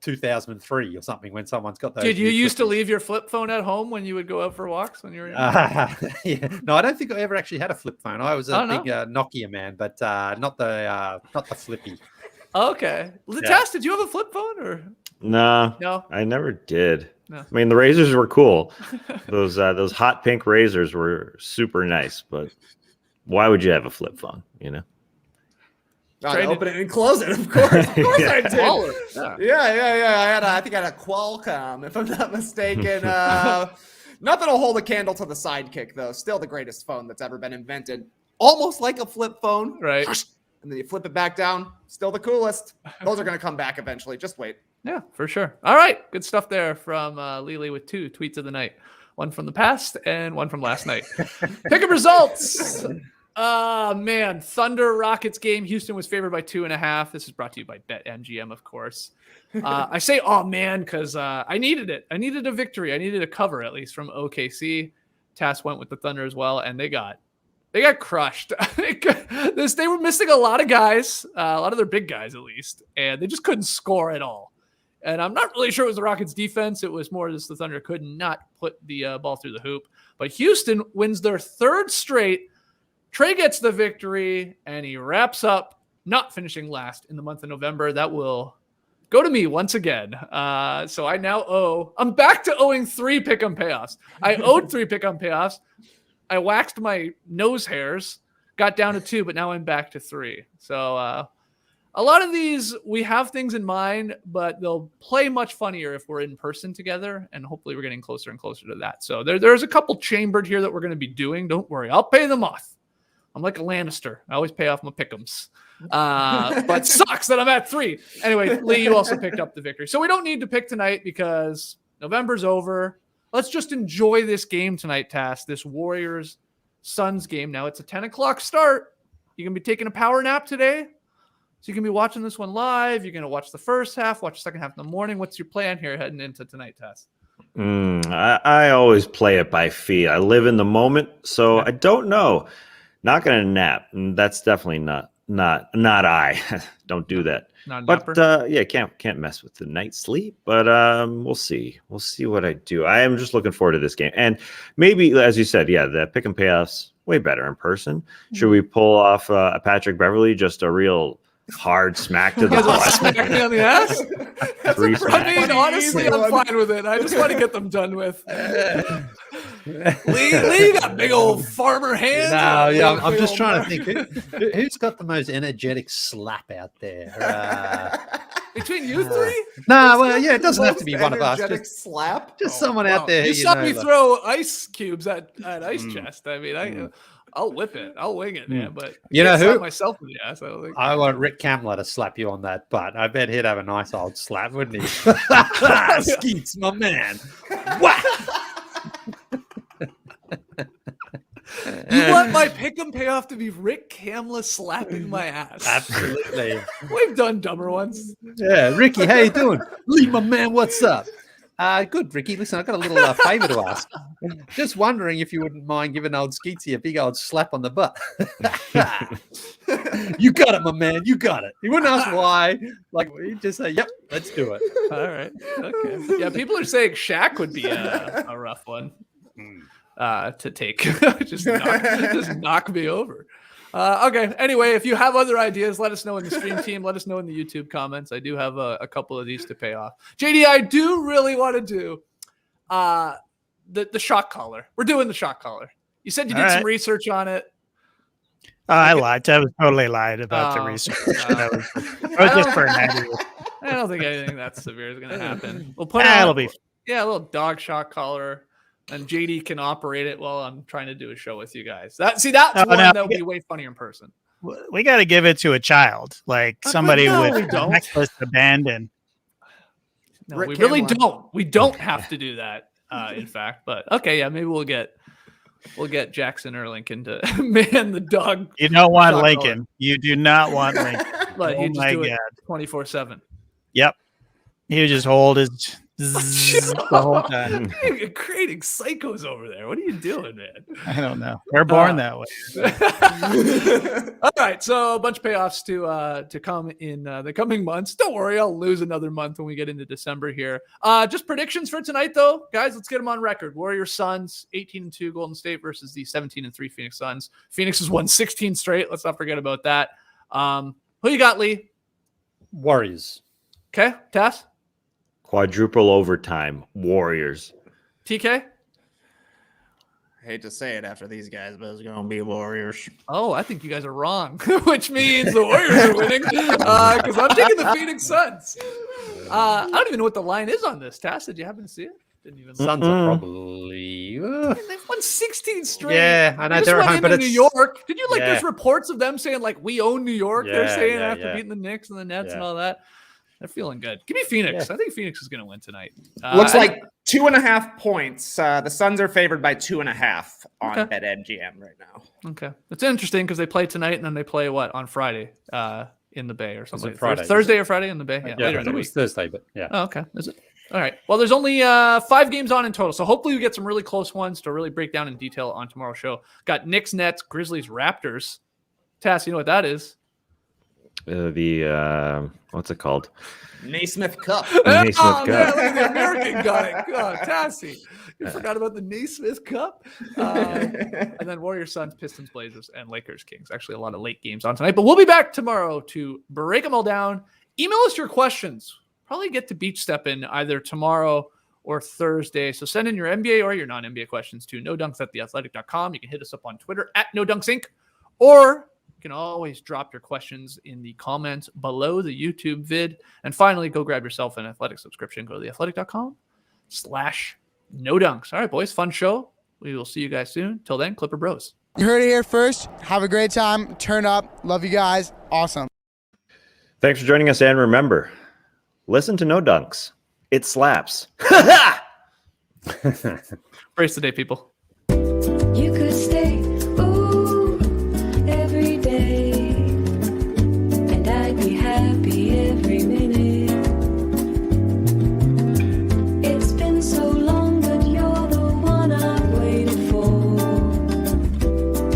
2003 or something when someone's got those. Did you used to leave your flip phone at home when you would go out for walks when you were young? Yeah. No, I don't think I ever actually had a flip phone. I was a big Nokia man, but not the flippy. Okay. Tast, did you have a flip phone or? No, I never did. No. I mean, the razors were cool. Those hot pink razors were super nice, but why would you have a flip phone? Open it and close it, of course. Of course I did. Yeah. I think I had a Qualcomm, if I'm not mistaken. Nothing will hold a candle to the Sidekick, though. Still the greatest phone that's ever been invented. Almost like a flip phone. Right. and then you flip it back down. Still the coolest. Those are going to come back eventually. Just wait. Yeah, for sure. All right. Good stuff there from Leigh with 2 tweets of the night. One from the past and one from last night. Pick up results. Man. Thunder Rockets game. Houston was favored by 2.5. This is brought to you by BetMGM, of course. I say, oh, man, because I needed it. I needed a victory. I needed a cover, at least, from OKC. Tass went with the Thunder as well, and they got crushed. They were missing a lot of guys, a lot of their big guys, at least, and they just couldn't score at all. And I'm not really sure it was the Rockets' defense. It was more just the Thunder could not put the ball through the hoop. But Houston wins their 3rd straight. Trey gets the victory, and he wraps up not finishing last in the month of November. That will go to me once again. So I now I'm back to owing 3 pick-em payoffs. I owed 3 pick-em payoffs. I waxed my nose hairs, got down to 2, but now I'm back to 3. So a lot of these, we have things in mind, but they'll play much funnier if we're in person together, and hopefully we're getting closer and closer to that. So there's a couple chambered here that we're going to be doing. Don't worry. I'll pay them off. I'm like a Lannister. I always pay off my pick'ems. But sucks that I'm at 3. Anyway, Leigh, you also picked up the victory. So we don't need to pick tonight because November's over. Let's just enjoy this game tonight, Tass. This Warriors-Suns game. Now it's a 10 o'clock start. You can be taking a power nap today. So you can be watching this one live. You're going to watch the first half, watch the second half in the morning. What's your plan here heading into tonight, Tass? I always play it by feel. I live in the moment, so I don't know. Not going to nap. That's definitely not I. Don't do that. Can't mess with the night's sleep. But we'll see. We'll see what I do. I am just looking forward to this game, and maybe, as you said, the pick and payoffs way better in person. Should we pull off a Patrick Beverley, just a real hard smack to the butt? Smack me on the ass? 3 smacks. I mean, honestly, I'm fine with it. I just want to get them done with. Leigh got big old farmer hands. No, yeah, I'm just trying to think who's got the most energetic slap out there. Between you 3? No, well, yeah, it doesn't have to be one of us. Just slap. Just someone out there. You saw me throw ice cubes at Ice Chest. I mean, I'll whip it. I'll wing it, man. But you know who? Myself in the ass. I don't think. I want Rick Kamler to slap you on that butt. I bet he'd have a nice old slap, wouldn't he? Skeets, my man. Whack! You want my pick'em payoff to be Rick Kamler slapping my ass? Absolutely. We've done dumber ones. Yeah, Ricky, how you doing? Lee, my man, what's up? Good, Ricky. Listen, I've got a little favor to ask. Just wondering if you wouldn't mind giving old Skeetsy a big old slap on the butt. You got it, my man. You got it. He wouldn't ask why. Like, he'd just say, yep, let's do it. All right. Okay. Yeah, people are saying Shaq would be a rough one to take. just knock me over. Okay. Anyway, if you have other ideas, let us know in the stream team. Let us know in the YouTube comments. I do have a couple of these to pay off. JD, I do really want to do the shot collar. We're doing the shot collar. You said you did some research on it. I lied. I was totally lied about the research. That was just for an idea. I don't think anything that severe is going to happen. We'll put it'll be. Yeah, a little dog shot collar. And JD can operate it while I'm trying to do a show with you guys. That's one that would be way funnier in person. We got to give it to a child, like somebody with a necklace abandoned. No, we really don't. We don't have to do that. In fact, but okay, yeah, maybe we'll get Jackson or Lincoln to man the dog. You don't want Lincoln. Collar. You do not want Lincoln. But you just do it 24/7. Yep. He would just hold his. The whole time. You're creating psychos over there. What are you doing, man? I don't know. We're born that way. All right, so a bunch of payoffs to come in the coming months. Don't worry, I'll lose another month when we get into December here. Just predictions for tonight, though, guys. Let's get them on record. Warriors Suns 18-2 Golden State versus the 17-3 Phoenix Suns. Phoenix has won 16 straight. Let's not forget about that. Who you got, Leigh? Warriors. Okay, Tass. Quadruple overtime, Warriors. TK? I hate to say it after these guys, but it's going to be Warriors. Oh, I think you guys are wrong, which means the Warriors are winning because I'm taking the Phoenix Suns. I don't even know what the line is on this. Tass, did you happen to see it? Didn't even. Suns are probably. They've won 16 straight. Yeah, I know They just they're at went home, but into it's New York. Did you yeah. There's reports of them saying like we own New York? They're Yeah, saying yeah, after yeah. beating the Knicks and the Nets and Yeah. all that. They're feeling good. Give me Phoenix. Yeah. I think Phoenix is going to win tonight. Looks like 2.5 points. The Suns are favored by 2.5 on Okay. BetMGM right now. Okay, it's interesting because they play tonight and then they play on Friday in the Bay or something. it Friday, Thursday is it? or Friday in the Bay. Yeah, Yeah, later I in thought the it week. was Thursday, but yeah. Oh, okay. Is it? All right. Well, there's only 5 games on in total, so hopefully we get some really close ones to really break down in detail on tomorrow's show. Got Knicks, Nets, Grizzlies, Raptors. Tass, you know what that is? What's it called? Naismith Cup. Naismith Oh, man, Cup. look at the American got it. God, Tassie. You forgot about the Naismith Cup. And then Warriors, Suns, Pistons, Blazers, and Lakers, Kings. Actually, a lot of late games on tonight, but we'll be back tomorrow to break them all down. Email us your questions. Probably get to beach step in either tomorrow or Thursday. So send in your NBA or your non-NBA questions to nodunks@theathletic.com. You can hit us up on Twitter @nodunksink, or you can always drop your questions in the comments below the YouTube vid. And finally, go grab yourself an Athletic subscription. Go to theathletic.com/nodunks. All right, boys, fun show. We will see you guys soon. Till then, Clipper Bros. You heard it here first. Have a great time. Turn up. Love you guys. Awesome. Thanks for joining us, and remember, listen to No Dunks. It slaps. Brace the day, people. You could